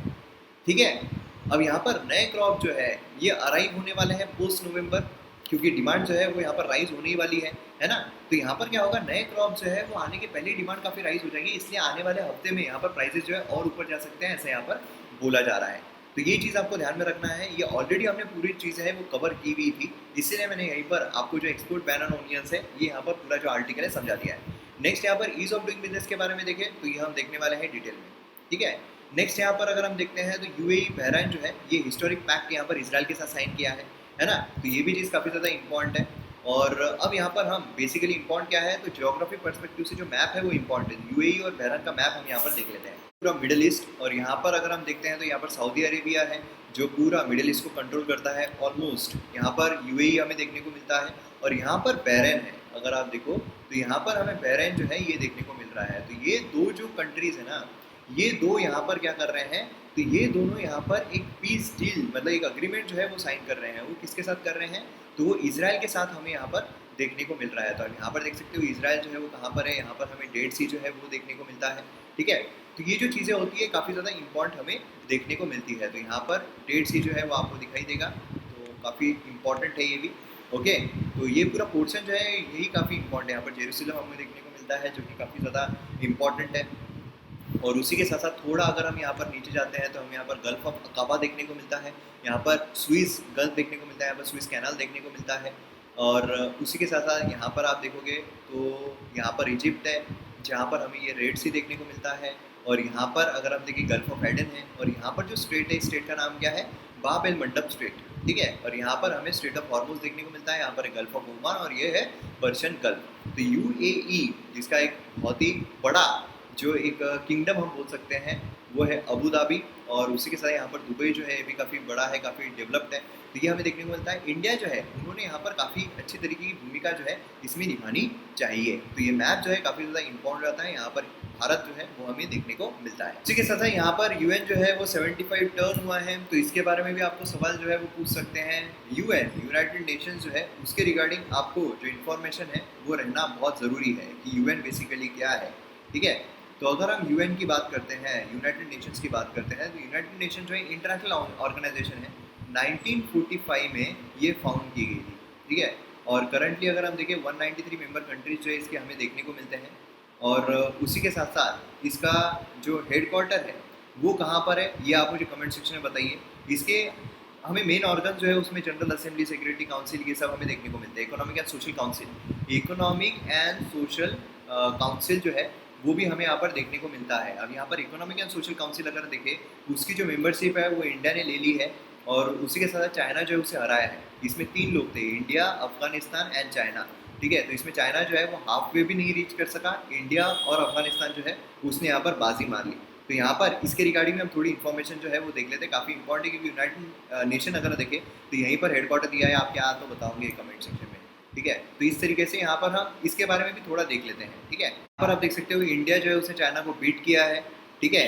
ठीक है। अब यहाँ पर नए क्रॉप जो है ये अराइव होने वाले हैं पोस्ट नवंबर, क्योंकि डिमांड जो है वो यहाँ पर राइज होने ही वाली है ना। तो यहाँ पर क्या होगा, नए क्रॉप जो है वो आने के पहले डिमांड काफ़ी राइज हो जाएगी, इसलिए आने वाले हफ्ते में यहाँ पर प्राइसेस जो है और ऊपर जा सकते हैं, ऐसा यहाँ पर बोला जा रहा है। तो ये चीज़ आपको ध्यान में रखना है, ये ऑलरेडी हमने पूरी चीज़ है वो कवर की हुई थी, इसीलिए मैंने यहीं पर आपको जो एक्सपोर्ट बैन ऑन ओनियंस है ये यहाँ पर पूरा जो आर्टिकल है समझा दिया है। नेक्स्ट यहाँ पर ईज ऑफ डूइंग बिजनेस के बारे में देखें तो ये हम देखने वाले हैं डिटेल में, ठीक है। नेक्स्ट यहाँ पर अगर हम देखते हैं तो यूएई बहरीन जो है ये हिस्टोरिक पैक्ट यहाँ पर इजराइल के साथ साइन किया है ना। तो ये भी चीज़ काफ़ी ज़्यादा इंपॉर्टेंट है। और अब यहाँ पर हम बेसिकली इंपॉर्टेंट क्या है, तो ज्योग्राफी पर्सपेक्टिव से जो मैप है वो इंपॉर्टेंट है। यूएई और बहरीन का मैप हम यहाँ पर देख लेते हैं, पूरा मिडिल ईस्ट। और यहाँ पर अगर हम देखते हैं तो यहाँ पर सऊदी अरेबिया है जो पूरा मिडिल ईस्ट को कंट्रोल करता है ऑलमोस्ट। यहाँ पर यूएई हमें देखने को मिलता है और यहाँ पर बहरीन है, अगर आप देखो तो यहाँ पर हमें बहरीन जो है ये देखने को मिल रहा है। तो ये दो जो कंट्रीज़ है ना, ये दो यहाँ पर क्या कर रहे हैं, तो ये दोनों यहाँ पर एक पीस डील मतलब एक अग्रीमेंट जो है वो साइन कर रहे हैं। वो किसके साथ कर रहे हैं, तो वो इजराइल के साथ हमें यहाँ पर देखने को मिल रहा है। तो आप यहाँ पर देख सकते हो इजराइल जो है वो कहाँ पर है, यहाँ पर हमें डेड सी जो है वो देखने को मिलता ठीक है। तो ये जो चीज़ें होती है काफ़ी ज़्यादा इम्पोर्टेंट हमें देखने को मिलती है। तो यहाँ पर डेड सी जो है वो आपको दिखाई देगा, तो काफ़ी इम्पोर्टेंट है ये भी। ओके, तो ये पूरा पोर्शन जो है यही काफ़ी इम्पोर्टेंट है। यहाँ पर जेरूसलम हमें देखने को मिलता है जो कि काफ़ी ज़्यादा इम्पोर्टेंट है। और उसी के साथ साथ थोड़ा अगर हम यहाँ पर नीचे जाते हैं तो हमें यहाँ पर गल्फ ऑफ अकाबा देखने को मिलता है, यहाँ पर स्विस गल्फ देखने को मिलता है, यहाँ पर स्विस कैनाल देखने को मिलता है। और उसी के साथ साथ यहाँ पर आप देखोगे तो यहाँ पर इजिप्ट है जहाँ पर हमें ये रेड सी देखने को मिलता है। और यहाँ पर अगर हम देखें गल्फ ऑफ एडन है, और यहाँ पर जो स्टेट है, स्टेट का नाम क्या है, बाब एल मंडब स्टेट, ठीक है। और यहाँ पर हमें स्टेट ऑफ हॉर्मुज देखने को मिलता है, यहाँ पर गल्फ ऑफ ओमान, और ये है पर्शियन गल्फ। तो यूएई जिसका एक बहुत ही बड़ा जो एक किंगडम हम बोल सकते हैं वो है अबू धाबी, और उसी के साथ यहाँ पर दुबई जो है ये भी काफ़ी बड़ा है, काफ़ी डेवलप्ड है। तो ये हमें देखने को मिलता है। इंडिया जो है उन्होंने यहाँ पर काफ़ी अच्छी तरीके की भूमिका जो है इसमें निभानी चाहिए। तो ये मैप जो है काफ़ी ज़्यादा इंपॉर्टेंट रहता है, यहाँ पर भारत जो है वो हमें देखने को मिलता है। इसी के साथ यहाँ पर यूएन जो है वो 75 टर्न हुआ है, तो इसके बारे में भी आपको सवाल जो है वो पूछ सकते हैं। यूएन यूनाइटेड नेशंस जो है उसके रिगार्डिंग आपको जो इन्फॉर्मेशन है वो रहना बहुत ज़रूरी है कि यूएन बेसिकली क्या है, ठीक है। तो अगर हम यूएन की बात करते हैं, यूनाइटेड नेशंस की बात करते हैं, तो यूनाइटेड नेशन जो है इंटरनेशनल ऑर्गेनाइजेशन है, 1945 में ये फाउंड की गई थी, ठीक है। और करंटली अगर हम देखें 193 मेंबर कंट्रीज जो है इसके हमें देखने को मिलते हैं। और उसी के साथ साथ इसका जो हेडक्वार्टर है वो कहाँ पर है ये आप मुझे कमेंट सेक्शन में बताइए। इसके हमें मेन ऑर्गन जो है उसमें जनरल असेंबली, सेक्रेटरी काउंसिल, ये सब हमें देखने को मिलते हैं। Economic and Social council, economic and Social council जो है वो भी हमें यहाँ पर देखने को मिलता है। अब यहाँ पर इकोनॉमिक एंड सोशल काउंसिल अगर देखें उसकी जो मेंबरशिप है वो इंडिया ने ले ली है, और उसी के साथ चाइना जो है उसे हराया है। इसमें 3 लोग थे, इंडिया, अफगानिस्तान एंड चाइना, ठीक है। तो इसमें चाइना जो है वो हाफ वे भी नहीं रीच कर सका, इंडिया और अफगानिस्तान जो है उसने यहाँ पर बाजी मार ली। तो यहाँ पर इसके रिगार्डिंग में हम थोड़ी इन्फॉर्मेशन जो है वो देख लेते हैं, काफ़ी इंपॉर्टेंट है, क्योंकि यूनाइटेड नेशन अगर देखें तो यहीं पर हेडक्वार्टर दिया है। आप क्या तो बताओगे कमेंट सेक्शन में, ठीक है। तो इस तरीके से यहाँ पर हम इसके बारे में भी थोड़ा देख लेते हैं, ठीक है। यहाँ पर आप देख सकते हो इंडिया जो है उसने चाइना को बीट किया है, ठीक है।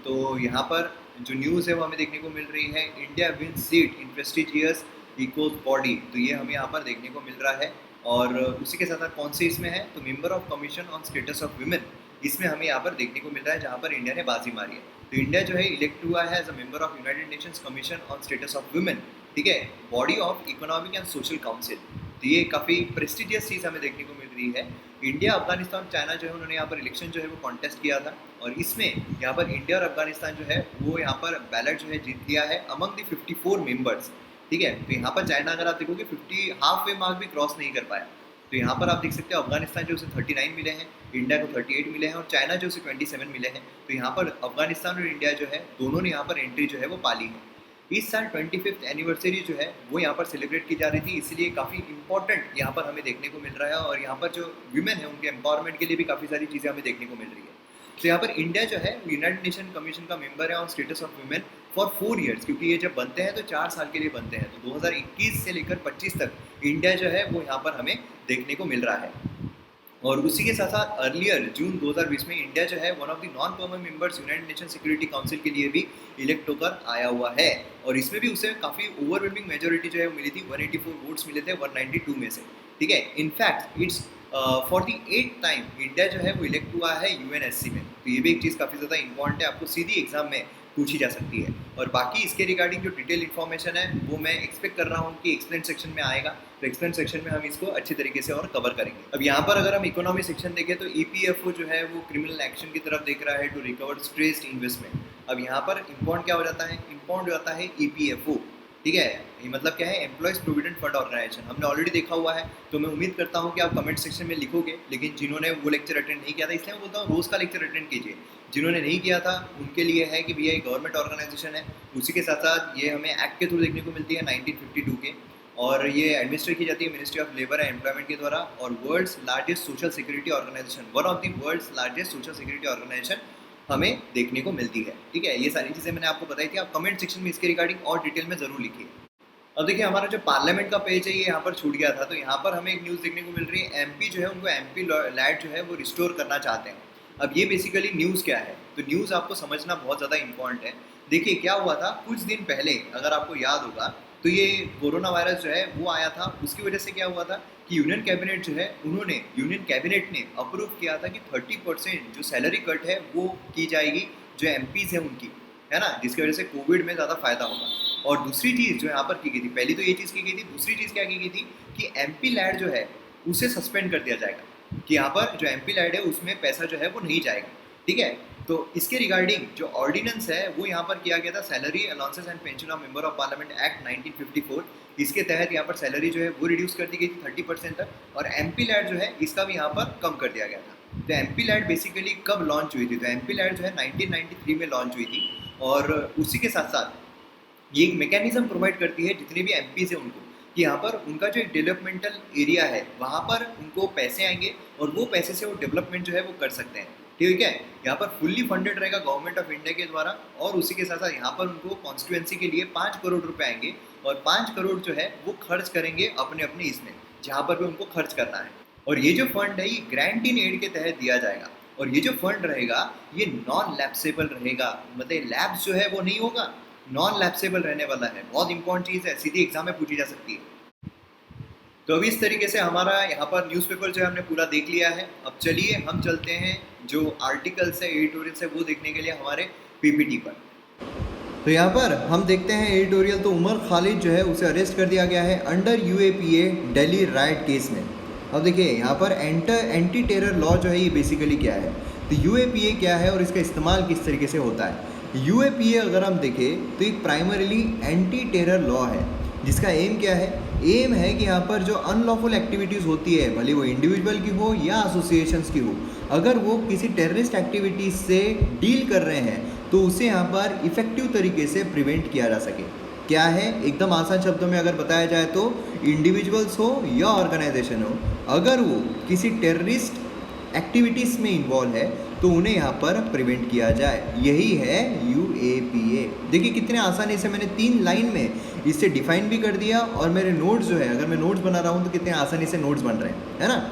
तो यहाँ पर जो न्यूज़ है वो हमें देखने को मिल रही है, इंडिया विन सीट इन प्रेस्टिजियस इकोस बॉडी, तो ये हमें यहाँ पर देखने को मिल रहा है। और उसी के साथ साथ कौन से इसमें है, तो member of commission on Status of women, इसमें हमें यहाँ पर देखने को मिल रहा है जहाँ पर इंडिया ने बाजी मारी है। तो इंडिया जो है इलेक्ट हुआ है as a member of United Nations Commission on Status of Women, ठीक है, body of Economic and Social Council. तो ये काफ़ी प्रेस्टिजियस चीज़ हमें देखने को मिल रही है। इंडिया, अफगानिस्तान, चाइना जो है उन्होंने यहाँ पर इलेक्शन जो है वो कॉन्टेस्ट किया था, और इसमें यहाँ पर इंडिया और अफगानिस्तान जो है वो यहाँ पर बैलेट जो है जीत लिया है अमंग द 54 मेंबर्स, ठीक है। तो यहाँ पर चाइना अगर आप देखोगे 50 हाफ वे मार्क भी क्रॉस नहीं कर पाया। तो यहाँ पर आप देख सकते हो अफगानिस्तान जो उसे 39 मिले हैं, इंडिया को 38 मिले हैं, और चाइना जो उसे 27 मिले हैं। तो यहाँ पर अफगानिस्तान और इंडिया जो है दोनों ने यहाँ पर एंट्री जो है वो पाली है। इस साल 25th एनिवर्सरी जो है वो यहाँ पर सेलिब्रेट की जा रही थी, इसलिए काफ़ी इंपॉर्टेंट यहाँ पर हमें देखने को मिल रहा है। और यहाँ पर जो वीमेन है उनके एम्पावरमेंट के लिए भी काफ़ी सारी चीज़ें हमें देखने को मिल रही है। तो यहाँ पर इंडिया जो है यूनाइटेड नेशन कमीशन का मेंबर है on Status of women for 4 years, क्योंकि ये जब बनते हैं तो 4 साल के लिए बनते हैं। तो 2021 से लेकर 25 तक इंडिया जो है वो यहाँ पर हमें देखने को मिल रहा है। और उसी के साथ साथ अर्लियर जून 2020 में इंडिया जो है one of the non permanent members United nation security council के लिए भी इलेक्ट होकर आया हुआ है, और इसमें भी उसे काफ़ी ओवरवेलमिंग मेजोरिटी जो है वो मिली थी, 184 वोट्स मिले थे 192 में से, ठीक है। In fact it's for the 8th time India जो है वो इलेक्ट हुआ है यूएनएससी में। तो ये भी एक चीज़ काफ़ी ज़्यादा इंपॉर्टेंट है, आपको सीधी एग्जाम में पूछी जा सकती है। और बाकी इसके रिगार्डिंग जो डिटेल इन्फॉर्मेशन है वो मैं एक्सपेक्ट कर रहा हूँ कि एक्सप्लेन सेक्शन में आएगा, तो एक्सप्लेन सेक्शन में हम इसको अच्छी तरीके से और कवर करेंगे। अब यहाँ पर अगर हम इकोनॉमी सेक्शन देखें तो ईपीएफओ जो है वो क्रिमिनल एक्शन की तरफ देख रहा है टू रिकवर स्ट्रेस्ड इन्वेस्टमेंट। अब यहाँ पर इम्पॉर्टेंट क्या हो जाता है, इम्पॉर्टेंट हो जाता है ईपीएफओ, ठीक है। ये मतलब क्या है, एम्प्लॉयज़ प्रोविडेंट फंड ऑर्गेनाइजेशन, हमने ऑलरेडी देखा हुआ है। तो मैं उम्मीद करता हूँ कि आप कमेंट सेक्शन में लिखोगे, लेकिन जिन्होंने वो लेक्चर अटेंड नहीं किया था, इसलिए मैं बोलता हूँ रोज़ का लेक्चर अटेंड कीजिए। जिन्होंने नहीं किया था उनके लिए है कि भैया ये गवर्नमेंट ऑर्गेनाइजेशन है, उसी के साथ साथ ये हमें एक्ट के थ्रू देखने को मिलती है 1952 के, और ये एडमिनिस्ट्रेट की जाती है Ministry of Labour and Employment के द्वारा। और world's largest social security organisation, one of the world's largest social security organisation हमें देखने को मिलती है, ठीक है। ये सारी चीज़ें मैंने आपको बताई थी, आप कमेंट सेक्शन में इसके रिगार्डिंग और डिटेल में ज़रूर लिखिए। अब देखिए हमारा जो पार्लियामेंट का पेज है ये यहाँ पर छूट गया था, तो यहाँ पर हमें एक न्यूज़ देखने को मिल रही है, एमपी जो है उनको एमपी लैड जो है वो रिस्टोर करना चाहते हैं। अब ये बेसिकली न्यूज़ क्या है, तो न्यूज़ आपको समझना बहुत ज़्यादा इंपॉर्टेंट है। देखिए क्या हुआ था कुछ दिन पहले, अगर आपको याद होगा, तो ये कोरोना वायरस जो है वो आया था, उसकी वजह से क्या हुआ था कि यूनियन कैबिनेट ने अप्रूव किया था कि 30% जो सैलरी कट है वो की जाएगी जो एमपीज है उनकी, है ना, जिसकी वजह से कोविड में ज़्यादा फायदा होगा। और दूसरी चीज़ जो यहाँ पर की गई थी, पहली तो ये चीज़ की गई थी, दूसरी चीज़ क्या की गई थी कि एमपी लैड जो है उसे सस्पेंड कर दिया जाएगा, कि यहाँ पर जो एमपी लैड है उसमें पैसा जो है वो नहीं जाएगा, ठीक है। तो इसके रिगार्डिंग जो ऑर्डिनेंस है वो यहाँ पर किया गया था, salary allowances and pension of member of parliament act 1954। इसके तहत यहाँ पर सैलरी जो है वो रिड्यूस कर दी गई थी 30% तक, और एमपी लैड जो है इसका भी यहाँ पर कम कर दिया गया था। तो एमपी लैड बेसिकली कब लॉन्च हुई थी, तो एमपी लैड जो है 1993 में लॉन्च हुई थी, और उसी के साथ साथ ये एक मैकेनिज्म प्रोवाइड करती है जितने भी एमपीज हैं उनको, कि यहाँ पर उनका जो एक डेवलपमेंटल एरिया है वहाँ पर उनको पैसे आएंगे और वो पैसे से वो डेवलपमेंट जो है वो कर सकते हैं, ठीक है। यहाँ पर फुल्ली फंडेड रहेगा गवर्नमेंट ऑफ इंडिया के द्वारा, और उसी के साथ साथ यहाँ पर उनको कॉन्स्टिट्यूएंसी के लिए 5 करोड़ रुपए आएंगे, और 5 करोड़ जो है वो खर्च करेंगे अपने अपने इसमें जहाँ पर भी उनको खर्च करना है। और ये जो फंड है ये ग्रांट इन एड के तहत दिया जाएगा, और ये जो फंड रहेगा ये नॉन लैप्सेबल रहेगा, मतलब लैप्स जो है वो नहीं होगा, नॉन लैप्सेबल रहने वाला है। बहुत इंपॉर्टेंट चीज़ है, सीधी एग्जाम में पूछी जा सकती है। तो अभी इस तरीके से हमारा यहाँ पर न्यूज़पेपर जो है हमने पूरा देख लिया है। अब चलिए हम चलते हैं जो आर्टिकल्स है, एडिटोरियल्स है, वो देखने के लिए हमारे पीपीटी पर। तो यहाँ पर हम देखते हैं एडिटोरियल, तो उमर खालिद जो है उसे अरेस्ट कर दिया गया है under UAPA Delhi right case में। अब देखिए यहाँ पर एंटी टेरर लॉ जो है ये बेसिकली क्या है, तो यूएपीए क्या है और इसका इस्तेमाल किस तरीके से होता है। यूएपीए अगर हम देखें तो एक प्राइमरीली एंटी टेरर लॉ है, जिसका एम क्या है, एम है कि यहाँ पर जो अनलॉफुल एक्टिविटीज़ होती है, भले वो इंडिविजुअल की हो या एसोसिएशंस की हो, अगर वो किसी टेररिस्ट एक्टिविटीज़ से डील कर रहे हैं तो उसे यहाँ पर इफ़ेक्टिव तरीके से प्रिवेंट किया जा सके। क्या है, एकदम आसान शब्दों में अगर बताया जाए तो इंडिविजुअल्स हो या ऑर्गेनाइजेशन हो, अगर वो किसी टेररिस्ट एक्टिविटीज़ में इन्वॉल्व है तो उन्हें यहाँ पर प्रिवेंट किया जाए, यही है यूएपीए। देखिए कितने आसानी से मैंने 3 लाइन में इसे डिफाइन भी कर दिया, और मेरे नोट्स जो है, अगर मैं नोट्स बना रहा हूँ तो कितने आसानी से नोट्स बन रहे हैं, है ना।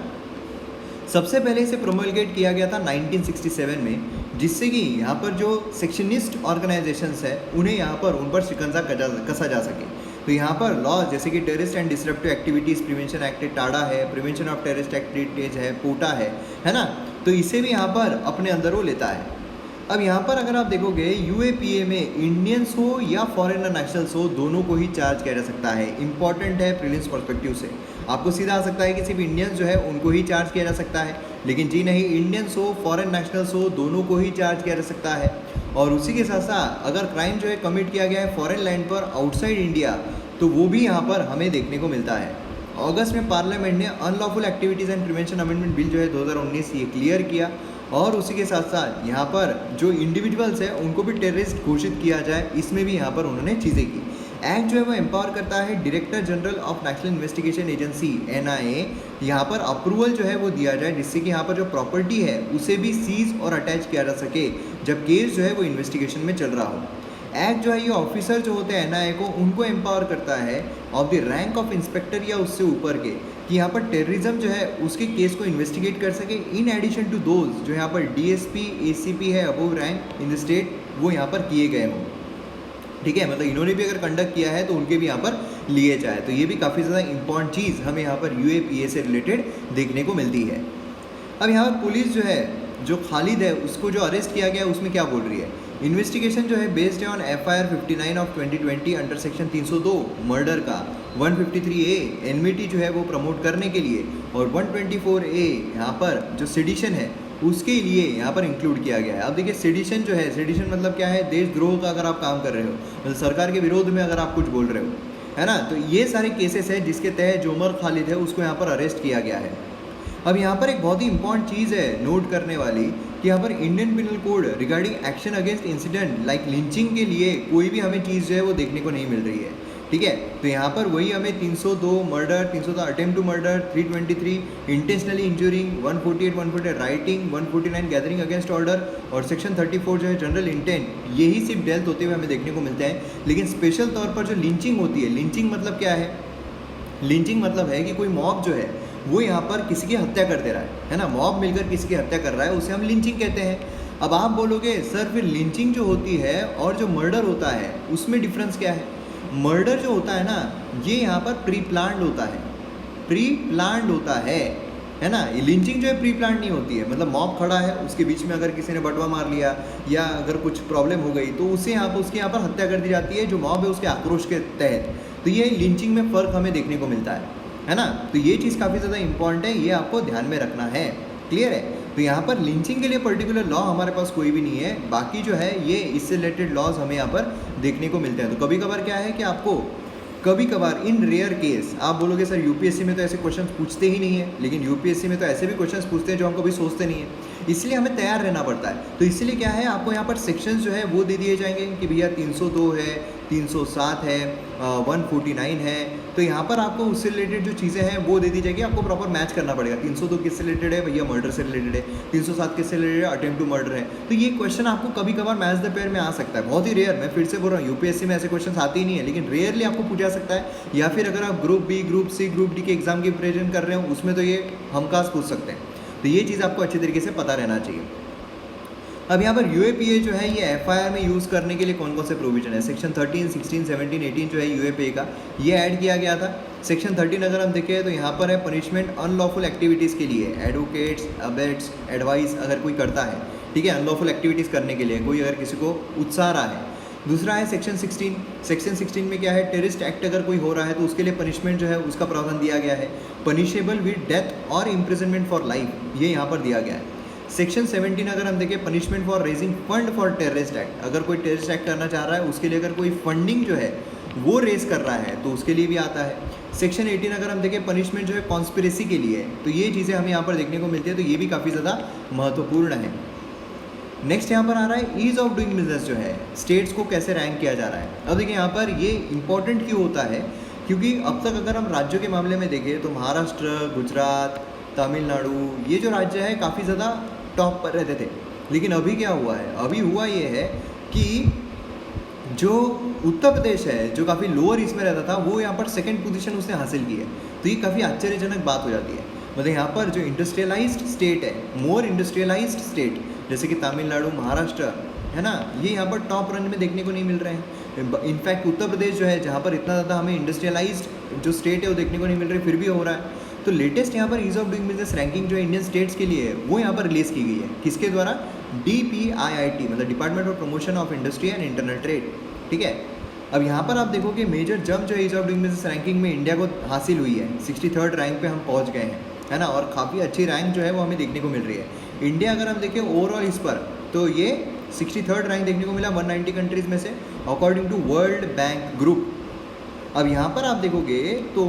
सबसे पहले इसे प्रोमलगेट किया गया था 1967 में, जिससे कि यहाँ पर जो सेक्शनिस्ट ऑर्गेनाइजेशंस है उन्हें यहाँ पर उन पर शिकंजा कसा जा सके। तो यहाँ पर लॉ जैसे कि terrorist and disruptive activities prevention act Tada है, प्रिवेंशन ऑफ टेररिस्ट एक्टिविटीज है, पोटा है ना, तो इसे भी यहाँ पर अपने अंदर वो लेता है। अब यहाँ पर अगर आप देखोगे यूएपीए में इंडियंस हो या फॉरेनर नेशनल्स हो, दोनों को ही चार्ज किया जा सकता है। इंपॉर्टेंट है प्रीलिम्स पर्सपेक्टिव से, आपको सीधा आ सकता है कि सिर्फ इंडियंस जो है उनको ही चार्ज किया जा सकता है, लेकिन जी नहीं, इंडियंस हो फॉरेन नेशनल्स हो दोनों को ही चार्ज किया जा सकता है। और उसी के साथ साथ अगर क्राइम जो है कमिट किया गया है फॉरेन लैंड पर आउटसाइड इंडिया, तो वो भी यहाँ पर हमें देखने को मिलता है। अगस्त में पार्लियामेंट ने unlawful activities and prevention amendment bill जो है 2019 ये क्लियर किया, और उसी के साथ साथ यहाँ पर जो इंडिविजुअल्स है उनको भी टेररिस्ट घोषित किया जाए, इसमें भी यहाँ पर उन्होंने चीज़ें की। एक्ट जो है वो एम्पावर करता है director general of national investigation agency NIA, यहाँ पर अप्रूवल जो है वो दिया जाए, जिससे कि यहाँ पर जो प्रॉपर्टी है उसे भी सीज और अटैच किया जा सके जब केस जो है वो इन्वेस्टिगेशन में चल रहा हो। एक्ट जो है ये ऑफिसर जो होते हैं NIA को, उनको एम्पावर करता है of the rank of inspector या उससे ऊपर के, कि यहाँ पर टेररिज्म जो है उसके केस को इन्वेस्टिगेट कर सके, इन एडिशन टू दोज जो यहाँ पर DSP ACP है above rank in the state, वो यहाँ पर किए गए हों, ठीक है। मतलब इन्होंने भी अगर कंडक्ट किया है तो उनके भी यहाँ पर लिए जाए, तो ये भी काफ़ी ज़्यादा इंपॉर्टेंट चीज़ हमें यहाँ पर UAPA से रिलेटेड देखने को मिलती है। अब यहाँ पर पुलिस जो है, जो खालिद है उसको जो अरेस्ट किया गया है उसमें क्या बोल रही है, इन्वेस्टिगेशन जो है based on FIR 59 of 2020 under section 302 murder का, 153A एनमिटी जो है वो प्रमोट करने के लिए, और 124A यहाँ पर जो सेडिशन है उसके लिए यहाँ पर इंक्लूड किया गया है। अब देखिए सेडिशन जो है, सेडिशन मतलब क्या है, देशद्रोह का अगर आप काम कर रहे हो, मतलब सरकार के विरोध में अगर आप कुछ बोल रहे हो, है ना, तो ये सारे केसेस हैं जिसके तहत जो उमर खालिद है उसको यहाँ पर अरेस्ट किया गया है। अब यहाँ पर एक बहुत ही इंपॉर्टेंट चीज़ है नोट करने वाली, कि यहाँ पर Indian penal code regarding action against incident like lynching के लिए कोई भी हमें चीज़ जो है वो देखने को नहीं मिल रही है, ठीक है। तो यहाँ पर वही हमें 302 murder, 302 attempt to murder, 323 intentionally injuring, 148 rioting, 149 gathering against order, और सेक्शन 34 जो है जनरल इंटेंट, यही सिर्फ डेल्थ होते हुए हमें देखने को मिलते हैं। लेकिन स्पेशल तौर पर जो लिंचिंग होती है, लिंचिंग मतलब क्या है, लिंचिंग मतलब है कि कोई मॉब जो है वो यहाँ पर किसी की हत्या कर दे रहा है ना, मॉब मिलकर किसी की हत्या कर रहा है, उसे हम लिंचिंग कहते हैं। अब आप बोलोगे सर फिर लिंचिंग जो होती है और जो मर्डर होता है उसमें डिफरेंस क्या है। मर्डर जो होता है ना, ये यहाँ पर प्री प्लान्ड होता है, प्री प्लान्ड होता है ना। ये लिंचिंग जो है प्री प्लान्ड नहीं होती है, मतलब मॉब खड़ा है, उसके बीच में अगर किसी ने बटवा मार लिया या अगर कुछ प्रॉब्लम हो गई तो उसके यहाँ पर हत्या कर दी जाती है, जो मॉब है उसके आक्रोश के तहत। तो ये लिंचिंग में फ़र्क हमें देखने को मिलता है ना। तो ये चीज़ काफ़ी ज़्यादा इंपॉर्टेंट है, ये आपको ध्यान में रखना है। क्लियर है। तो यहाँ पर लिंचिंग के लिए पर्टिकुलर लॉ हमारे पास कोई भी नहीं है, बाकी जो है ये इससे रिलेटेड लॉज हमें यहाँ पर देखने को मिलते हैं। तो कभी कभार क्या है कि आपको कभी कभार इन रेयर केस आप बोलोगे सर यूपीएससी में तो ऐसे क्वेश्चन पूछते ही नहीं है, लेकिन यूपीएससी में तो ऐसे भी क्वेश्चन पूछते हैं जो हम कभी सोचते नहीं है, इसलिए हमें तैयार रहना पड़ता है। तो इसलिए क्या है, आपको यहाँ पर सेक्शंस जो है वो दे दिए जाएंगे कि भैया 302 है, 307 है, 149 है। तो यहाँ पर आपको उससे रिलेटेड जो चीज़ें हैं वो दे दी जाएगी, आपको प्रॉपर मैच करना पड़ेगा। 302 किससे रिलेटेड है भैया, मर्डर से रिलेटेड है। 307 किससे रिलेटेड है, अटेम्प्ट टू मर्डर है। तो ये क्वेश्चन आपको कभी कभार मैच द पेयर में आ सकता है, बहुत ही रेयर, मैं फिर से बोल रहा हूँ यूपीएससी में ऐसे क्वेश्चन आते ही नहीं है, लेकिन रेयरली आपको पूछा सकता है। या फिर अगर आप group B, group C, group D के एग्जाम की प्रिपरेशन कर रहे हो उसमें तो ये हमखास पूछ सकते हैं। तो ये चीज़ आपको अच्छी तरीके से पता रहना चाहिए। अब यहाँ पर यूएपीए जो है ये एफआईआर में यूज़ करने के लिए कौन कौन से प्रोविजन है, सेक्शन 13, 16, 17, 18 जो है यूएपीए का ये ऐड किया गया था। सेक्शन 13 अगर हम देखें तो यहाँ पर है पनिशमेंट अनलॉफुल एक्टिविटीज़ के लिए, एडवोकेट्स, अबेट्स, एडवाइस अगर कोई करता है, ठीक है, अनलॉफुल एक्टिविटीज़ करने के लिए कोई अगर किसी को उत्साह रहा है। दूसरा है सेक्शन 16। सेक्शन 16 में क्या है, टेररिस्ट एक्ट अगर कोई हो रहा है तो उसके लिए पनिशमेंट जो है उसका प्रावधान दिया गया है, पनिशेबल विद डेथ और इम्प्रिजनमेंट फॉर लाइफ, ये यहाँ पर दिया गया है। सेक्शन 17 अगर हम देखें, punishment for raising fund for terrorist act, अगर कोई टेररिस्ट एक्ट करना चाह रहा है उसके लिए अगर कोई फंडिंग जो है वो रेज कर रहा है तो उसके लिए भी आता है। सेक्शन 18 अगर हम देखें, पनिशमेंट जो है कॉन्स्पिरेसी के लिए है। तो ये चीज़ें हमें यहाँ पर देखने को मिलती है, तो ये भी काफ़ी ज़्यादा महत्वपूर्ण है। नेक्स्ट यहाँ पर आ रहा है ईज ऑफ डूइंग बिजनेस, जो है स्टेट्स को कैसे रैंक किया जा रहा है। अब देखिए यहाँ पर ये इंपॉर्टेंट क्यों होता है, क्योंकि अब तक अगर हम राज्यों के मामले में देखें तो महाराष्ट्र, गुजरात, तमिलनाडु, ये जो राज्य है काफ़ी ज़्यादा टॉप पर रहते थे। लेकिन अभी क्या हुआ है, अभी हुआ ये है कि जो उत्तर प्रदेश है जो काफ़ी लोअर इसमें रहता था वो यहाँ पर सेकंड पोजीशन उसने हासिल की है। तो ये काफ़ी आश्चर्यजनक बात हो जाती है। मतलब यहाँ पर जो इंडस्ट्रियलाइज्ड स्टेट है, मोर इंडस्ट्रियलाइज्ड स्टेट जैसे कि तमिलनाडु, महाराष्ट्र है ना, ये यहाँ पर टॉप रन में देखने को नहीं मिल रहे हैं। इनफैक्ट उत्तर प्रदेश जो है जहाँ पर इतना ज़्यादा हमें इंडस्ट्रियलाइज्ड जो स्टेट है वो देखने को नहीं मिल रही, फिर भी हो रहा है। तो लेटेस्ट यहाँ पर ease of doing business ranking जो है इंडियन स्टेट्स के लिए है वो यहाँ पर रिलीज़ की गई है, किसके द्वारा, DPIIT मतलब department of promotion of industry and internal trade, ठीक है। अब यहाँ पर आप देखो कि मेजर जंप जो है ease of doing business ranking में इंडिया को हासिल हुई है, 63rd रैंक पे हम पहुँच गए हैं, है ना। और काफ़ी अच्छी रैंक जो है वो हमें देखने को मिल रही है। इंडिया अगर हम देखें ओवरऑल इस पर तो ये 63rd रैंक देखने को मिला 190 कंट्रीज़ में से according to World Bank Group. अब यहाँ पर आप देखोगे तो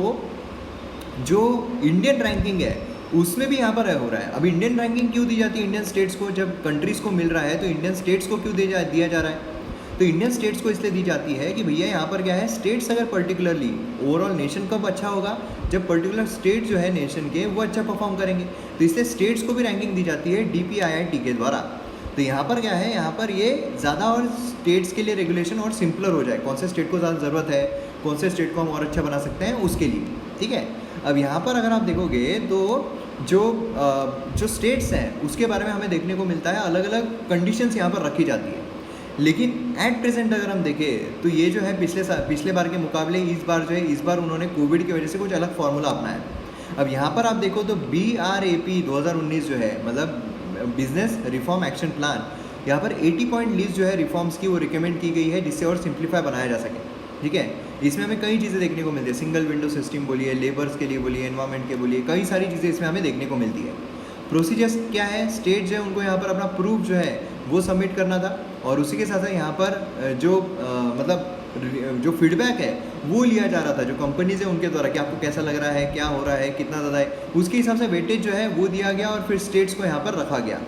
जो इंडियन रैंकिंग है उसमें भी यहाँ पर हो रहा है। अब इंडियन रैंकिंग क्यों दी जाती है इंडियन स्टेट्स को, जब कंट्रीज़ को मिल रहा है तो इंडियन स्टेट्स को क्यों दिया जा रहा है। तो इंडियन स्टेट्स को इसलिए दी जाती है कि भैया यहाँ पर क्या है, स्टेट्स अगर पर्टिकुलरली ओवरऑल नेशन कब अच्छा होगा, जब पर्टिकुलर स्टेट जो है नेशन के वो अच्छा परफॉर्म करेंगे। तो इसलिए स्टेट्स को भी रैंकिंग दी जाती है DPIIT के द्वारा। तो यहाँ पर क्या है, यहाँ पर ये ज़्यादा और स्टेट्स के लिए रेगुलेशन और सिंपलर हो जाए, कौन से स्टेट को ज़्यादा ज़रूरत है, कौन से स्टेट को हम और अच्छा बना सकते हैं उसके लिए, ठीक है। अब यहाँ पर अगर आप देखोगे तो जो स्टेट्स हैं उसके बारे में हमें देखने को मिलता है अलग अलग कंडीशंस यहाँ पर रखी जाती है। लेकिन एट प्रेजेंट अगर हम देखें तो ये जो है पिछले बार के मुकाबले इस बार उन्होंने कोविड की वजह से कुछ अलग फार्मूला अपनाया। अब यहाँ पर आप देखो तो BRAP 2019 जो है मतलब बिजनेस रिफॉर्म एक्शन प्लान, यहाँ पर 80 पॉइंट लिस्ट जो है रिफॉर्म्स की वो रिकमेंड की गई है जिससे और सिंप्लीफाई बनाया जा सके, ठीक है। इसमें हमें कई चीज़ें देखने को मिलती है, सिंगल विंडो सिस्टम बोलिए, लेबर्स के लिए बोलिए, एनवायरमेंट के बोलिए, कई सारी चीज़ें इसमें हमें देखने को मिलती है। प्रोसीजर्स क्या है, स्टेट जो है उनको यहाँ पर अपना प्रूफ जो है वो सबमिट करना था और उसी के साथ साथ यहाँ पर जो फीडबैक है वो लिया जा रहा था जो कंपनीज है उनके द्वारा कि आपको कैसा लग रहा है, क्या हो रहा है, कितना ज़्यादा है, उसके हिसाब से वेटेज जो है वो दिया गया और फिर स्टेट्स को यहाँ पर रखा गया,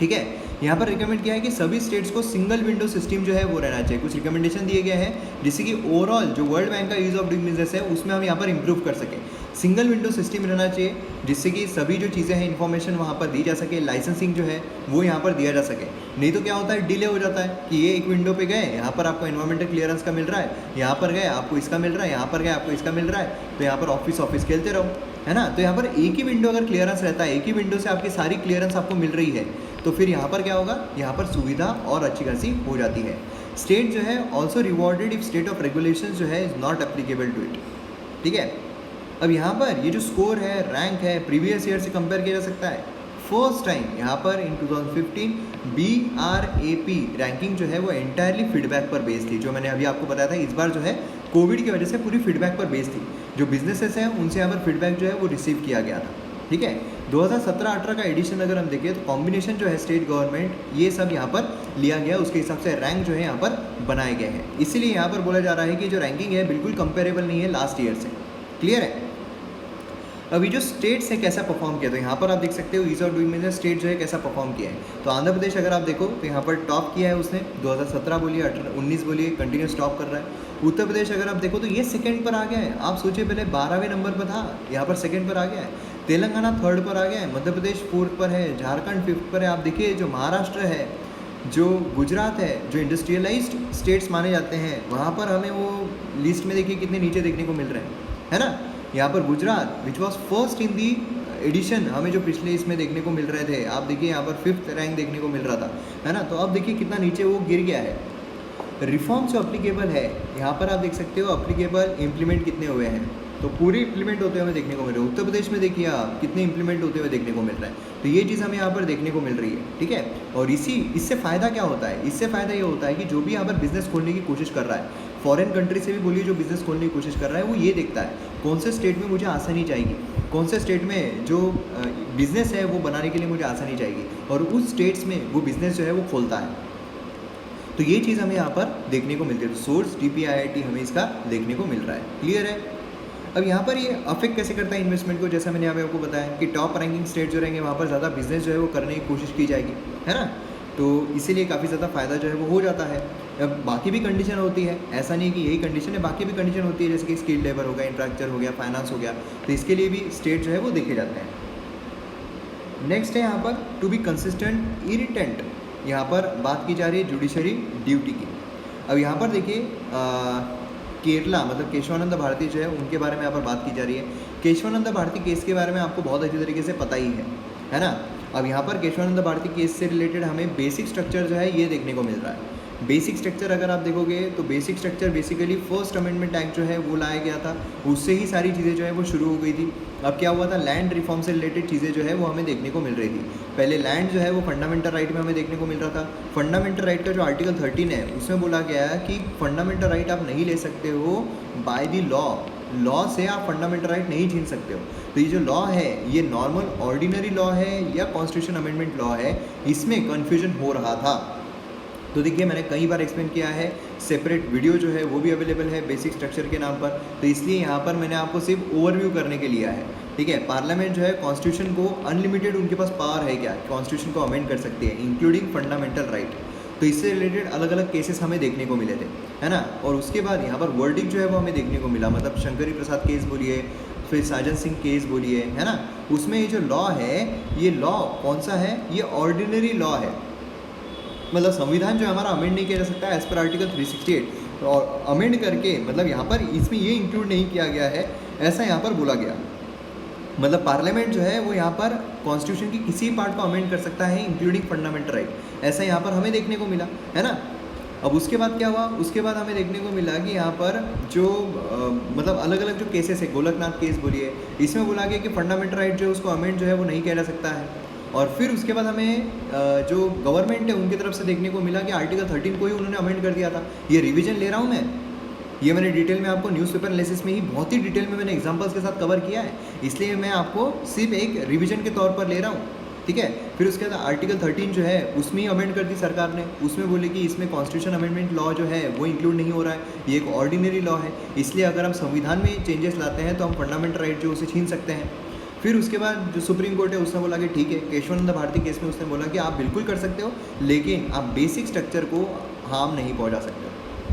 ठीक है। यहाँ पर रिकमेंड किया है कि सभी स्टेट्स को सिंगल विंडो सिस्टम जो है वो रहना चाहिए। कुछ रिकमेंडेशन दिए गए हैं जिससे कि ओवरऑल जो वर्ल्ड बैंक का ईज ऑफ डूइंग बिजनेस है उसमें हम यहाँ पर इंप्रूव कर सकें। सिंगल विंडो सिस्टम रहना चाहिए जिससे कि सभी जो चीज़ें हैं इन्फॉर्मेशन वहाँ पर दी जा सके, लाइसेंसिंग जो है वो यहाँ पर दिया जा सके। नहीं तो क्या होता है, डिले हो जाता है कि ये एक विंडो पे गए, यहाँ पर आपको एनवायरमेंटल क्लियरेंस का मिल रहा है, यहाँ पर गए आपको इसका मिल रहा है, यहाँ पर गए आपको इसका मिल रहा है, तो यहाँ पर ऑफिस खेलते रहो, है ना। तो यहाँ पर एक ही विंडो अगर क्लियरेंस रहता है, एक ही विंडो से आपकी सारी क्लियरेंस आपको मिल रही है, तो फिर यहाँ पर क्या होगा, यहाँ पर सुविधा और अच्छी खासी हो जाती है। स्टेट जो है also rewarded if state of regulation जो है is not applicable to it, ठीक है। अब यहाँ पर ये जो स्कोर है, रैंक है, प्रीवियस ईयर से कंपेयर किया जा सकता है। फर्स्ट टाइम यहाँ पर इन 2015 BRAP रैंकिंग जो है वो एंटायरली फीडबैक पर बेस्ड थी, जो मैंने अभी आपको बताया था। इस बार जो है कोविड की वजह से पूरी फीडबैक पर बेस्ड थी। जो बिजनेसेस हैं उनसे यहाँ पर फीडबैक जो है वो रिसीव किया गया था, ठीक है। 2017-18 का एडिशन अगर हम देखें तो कॉम्बिनेशन जो है स्टेट गवर्नमेंट ये सब यहाँ पर लिया गया, उसके हिसाब से रैंक जो है यहाँ पर बनाए गए हैं। इसीलिए यहाँ पर बोला जा रहा है कि जो रैंकिंग है बिल्कुल कंपेरेबल नहीं है लास्ट ईयर से। क्लियर है। अभी जो स्टेट्स है कैसा परफॉर्म किया, तो यहाँ पर आप देख सकते हो ईज ऑफ डूइंग में स्टेट जो है कैसा परफॉर्म किया है। तो आंध्र प्रदेश अगर आप देखो तो यहाँ पर टॉप किया है उसने, 2017 बोलिए, 19 बोलिए, कंटिन्यूस टॉप कर रहा है। उत्तर प्रदेश अगर आप देखो तो ये सेकंड पर आ गया है। आप सोचिए पहले 12वें नंबर पर था, यहाँ पर सेकंड पर आ गया है। तेलंगाना थर्ड पर आ गया है, मध्य प्रदेश फोर्थ पर है, झारखंड फिफ्थ पर है। आप देखिए जो महाराष्ट्र है, जो गुजरात है, जो इंडस्ट्रियलाइज्ड स्टेट्स माने जाते हैं, वहाँ पर हमें वो लिस्ट में देखिए कितने नीचे देखने को मिल रहे हैं, है ना। यहाँ पर Gujarat which was first in the edition, हमें जो पिछले इसमें देखने को मिल रहे थे, आप देखिए यहाँ पर 5th रैंक देखने को मिल रहा था, है ना। तो अब देखिए कितना नीचे वो गिर गया है। रिफॉर्म जो अप्लीकेबल है यहाँ पर आप देख सकते हो, अप्लीकेबल इम्प्लीमेंट कितने हुए हैं, तो पूरे इम्प्लीमेंट होते हुए देखने को मिल रहे हैं। उत्तर प्रदेश में देखिए आप कितने इम्प्लीमेंट होते हुए देखने को मिल रहा है, तो ये चीज़ हमें यहाँ पर देखने को मिल रही है, ठीक है। और इससे फ़ायदा क्या होता है, इससे फ़ायदा ये होता है कि जो भी यहाँ पर बिज़नेस खोलने की कोशिश कर रहा है, फॉरेन कंट्री से भी बोलिए जो बिज़नेस खोलने की कोशिश कर रहा है, वो ये देखता है कौन से स्टेट में मुझे आसानी चाहिए, कौन से स्टेट में जो बिज़नेस है वो बनाने के लिए मुझे आसानी चाहिए, और उस स्टेट्स में वो बिज़नेस जो है वो खोलता है। तो ये चीज़ हमें यहाँ पर देखने को मिलती है। तो सोर्स DPIIT हमें इसका देखने को मिल रहा है। क्लियर है। अब यहाँ पर ये अफेक्ट कैसे करता है इन्वेस्टमेंट को, जैसा मैंने यहाँ पे आपको बताया कि टॉप रैंकिंग स्टेट जो रहेंगे वहाँ पर ज़्यादा बिजनेस जो है वो करने की कोशिश की जाएगी, है ना। तो इसीलिए काफ़ी ज़्यादा फ़ायदा जो है वो हो जाता है। अब बाकी भी कंडीशन होती है, ऐसा नहीं है कि यही कंडीशन है, बाकी भी कंडीशन होती है, जैसे कि स्किल्ड लेबर हो गया, इंफ्रास्ट्रक्चर हो गया, फाइनेंस हो गया, तो इसके लिए भी स्टेट जो है वो देखे जाते हैं। नेक्स्ट है यहाँ पर टू बी कंसिस्टेंट इरिटेंट, यहाँ पर बात की जा रही है जुडिशरी ड्यूटी की। अब यहाँ पर देखिए केरला मतलब केशवानंद भारती जो है उनके बारे में यहाँ पर बात की जा रही है। केशवानंद भारती केस के बारे में आपको बहुत अच्छी तरीके से पता ही है ना। अब यहाँ पर केशवानंद भारती केस से रिलेटेड हमें बेसिक स्ट्रक्चर जो है ये देखने को मिल रहा है। बेसिक स्ट्रक्चर अगर आप देखोगे तो basic structure basically first amendment act जो है वो लाया गया था, उससे ही सारी चीज़ें जो है वो शुरू हो गई थी। अब क्या हुआ था, लैंड रिफॉर्म से रिलेटेड चीज़ें जो है वो हमें देखने को मिल रही थी। पहले लैंड जो है वो फंडामेंटल राइट में हमें देखने को मिल रहा था। फंडामेंटल राइट का जो आर्टिकल 13 है उसमें बोला गया है कि फंडामेंटल राइट आप नहीं ले सकते हो बाय द लॉ से आप फंडामेंटल राइट नहीं छीन सकते हो। तो ये जो लॉ है ये नॉर्मल ऑर्डिनरी लॉ है या कॉन्स्टिट्यूशन अमेंडमेंट लॉ है, इसमें कन्फ्यूजन हो रहा था। तो देखिए मैंने कई बार एक्सप्लेन किया है, सेपरेट वीडियो जो है वो भी अवेलेबल है बेसिक स्ट्रक्चर के नाम पर, तो इसलिए यहाँ पर मैंने आपको सिर्फ ओवरव्यू करने के लिए है, ठीक है। पार्लियामेंट जो है कॉन्स्टिट्यूशन को अनलिमिटेड उनके पास पावर है क्या, कॉन्स्टिट्यूशन को अमेंड कर सकती है इंक्लूडिंग फंडामेंटल राइट। तो इससे रिलेटेड अलग अलग केसेस हमें देखने को मिले थे, है ना। और उसके बाद यहाँ पर वर्डिक्ट जो है वो हमें देखने को मिला, मतलब शंकरी प्रसाद केस बोलिए, फिर साजन सिंह केस बोलिए, है ना। उसमें ये जो लॉ है ये लॉ कौन सा है, ये ऑर्डिनरी लॉ है, मतलब संविधान जो हमारा अमेंड नहीं किया जा सकता एज पर आर्टिकल 368, और अमेंड करके मतलब यहाँ पर इसमें ये इंक्लूड नहीं किया गया है, ऐसा यहाँ पर बोला गया। मतलब पार्लियामेंट जो है वो यहाँ पर कॉन्स्टिट्यूशन की किसी पार्ट को अमेंड कर सकता है इंक्लूडिंग फंडामेंटल राइट, ऐसा यहाँ पर हमें देखने को मिला, है ना। अब उसके बाद क्या हुआ, उसके बाद हमें देखने को मिला कि यहाँ पर जो मतलब अलग अलग जो केसेस है, गोलकनाथ केस बोलिए, इसमें बोला गया कि फंडामेंटल राइट जो है उसको अमेंड जो है वो नहीं किया जा सकता है। और फिर उसके बाद हमें जो गवर्नमेंट है उनकी तरफ से देखने को मिला कि आर्टिकल 13 को ही उन्होंने अमेंड कर दिया था। ये रिवीजन ले रहा हूँ मैं, ये मैंने डिटेल में आपको न्यूज़पेपर एनालिसिस में ही बहुत ही डिटेल में मैंने एग्जांपल्स के साथ कवर किया है, इसलिए मैं आपको सिर्फ एक रिवीजन के तौर पर ले रहा हूँ, ठीक है। फिर उसके बाद आर्टिकल 13 जो है उसमें ही अमेंड कर दी सरकार ने, उसमें बोले कि इसमें कॉन्स्टिट्यूशन अमेंडमेंट लॉ जो है वो इंक्लूड नहीं हो रहा है, ये एक ऑर्डिनरी लॉ है, इसलिए अगर हम संविधान में चेंजेस लाते हैं तो हम फंडामेंटल राइट जो उसे छीन सकते हैं। फिर उसके बाद जो सुप्रीम कोर्ट है उसने बोला कि ठीक है, केशवानंद भारती केस में उसने बोला कि आप बिल्कुल कर सकते हो, लेकिन आप बेसिक स्ट्रक्चर को हार्म नहीं पहुंचा सकते हो,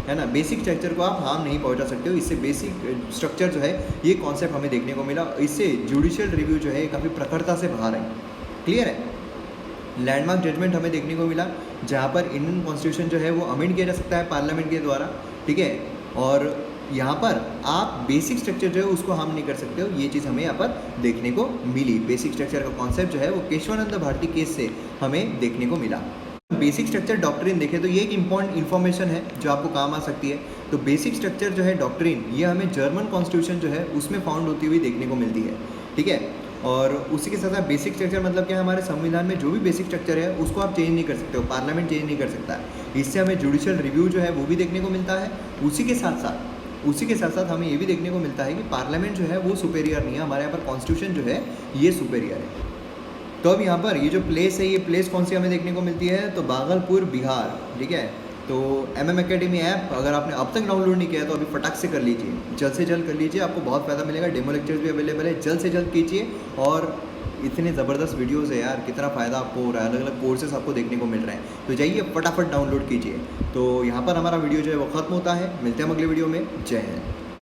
है ना। बेसिक स्ट्रक्चर को आप हार्म नहीं पहुंचा सकते हो। इससे बेसिक स्ट्रक्चर जो है ये कॉन्सेप्ट हमें देखने को मिला, इससे जुडिशियल रिव्यू जो है काफ़ी प्रखरता से बाहर है। क्लियर है। लैंडमार्क जजमेंट हमें देखने को मिला जहाँ पर इंडियन कॉन्स्टिट्यूशन जो है वो अमेंड किया जा सकता है पार्लियामेंट के द्वारा, ठीक है। और यहाँ पर आप बेसिक स्ट्रक्चर जो है उसको हार्म नहीं कर सकते हो, ये चीज़ हमें यहाँ पर देखने को मिली। बेसिक स्ट्रक्चर का कॉन्सेप्ट जो है वो केशवानंद भारती केस से हमें देखने को मिला। बेसिक स्ट्रक्चर डॉक्ट्रिन देखें तो ये एक इम्पॉर्टेंट इन्फॉर्मेशन है जो आपको काम आ सकती है। तो बेसिक स्ट्रक्चर जो है डॉक्ट्रिन, ये हमें जर्मन कॉन्स्टिट्यूशन जो है उसमें फाउंड होती हुई देखने को मिलती है, ठीक है। और उसी के साथ साथ बेसिक स्ट्रक्चर मतलब क्या है, हमारे संविधान में जो भी बेसिक स्ट्रक्चर है उसको आप चेंज नहीं कर सकते हो, पार्लियामेंट चेंज नहीं कर सकता है। इससे हमें जुडिशियल रिव्यू जो है वो भी देखने को मिलता है। उसी के साथ साथ हमें ये भी देखने को मिलता है कि पार्लियामेंट जो है वो सुपेरियर नहीं है, हमारे यहाँ पर कॉन्स्टिट्यूशन जो है ये सुपेरियर है। तो अब यहाँ पर ये जो प्लेस है, ये प्लेस कौन सी हमें देखने को मिलती है, तो भागलपुर बिहार, ठीक है। तो MM Academy ऐप अगर आपने अब तक डाउनलोड नहीं किया है तो अभी फटाक से कर लीजिए, जल्द से जल्द कर लीजिए, आपको बहुत फ़ायदा मिलेगा। डेमो लेक्चर्स भी अवेलेबल है, जल्द से जल्द कीजिए। और इतने ज़बरदस्त वीडियोज़ है यार, कितना फ़ायदा आपको हो रहा है, अलग अलग कोर्सेस आपको देखने को मिल रहे हैं। तो जाइए फटाफट डाउनलोड कीजिए। तो यहाँ पर हमारा वीडियो जो है वो ख़त्म होता है, मिलते हैं हम अगले वीडियो में। जय हिंद।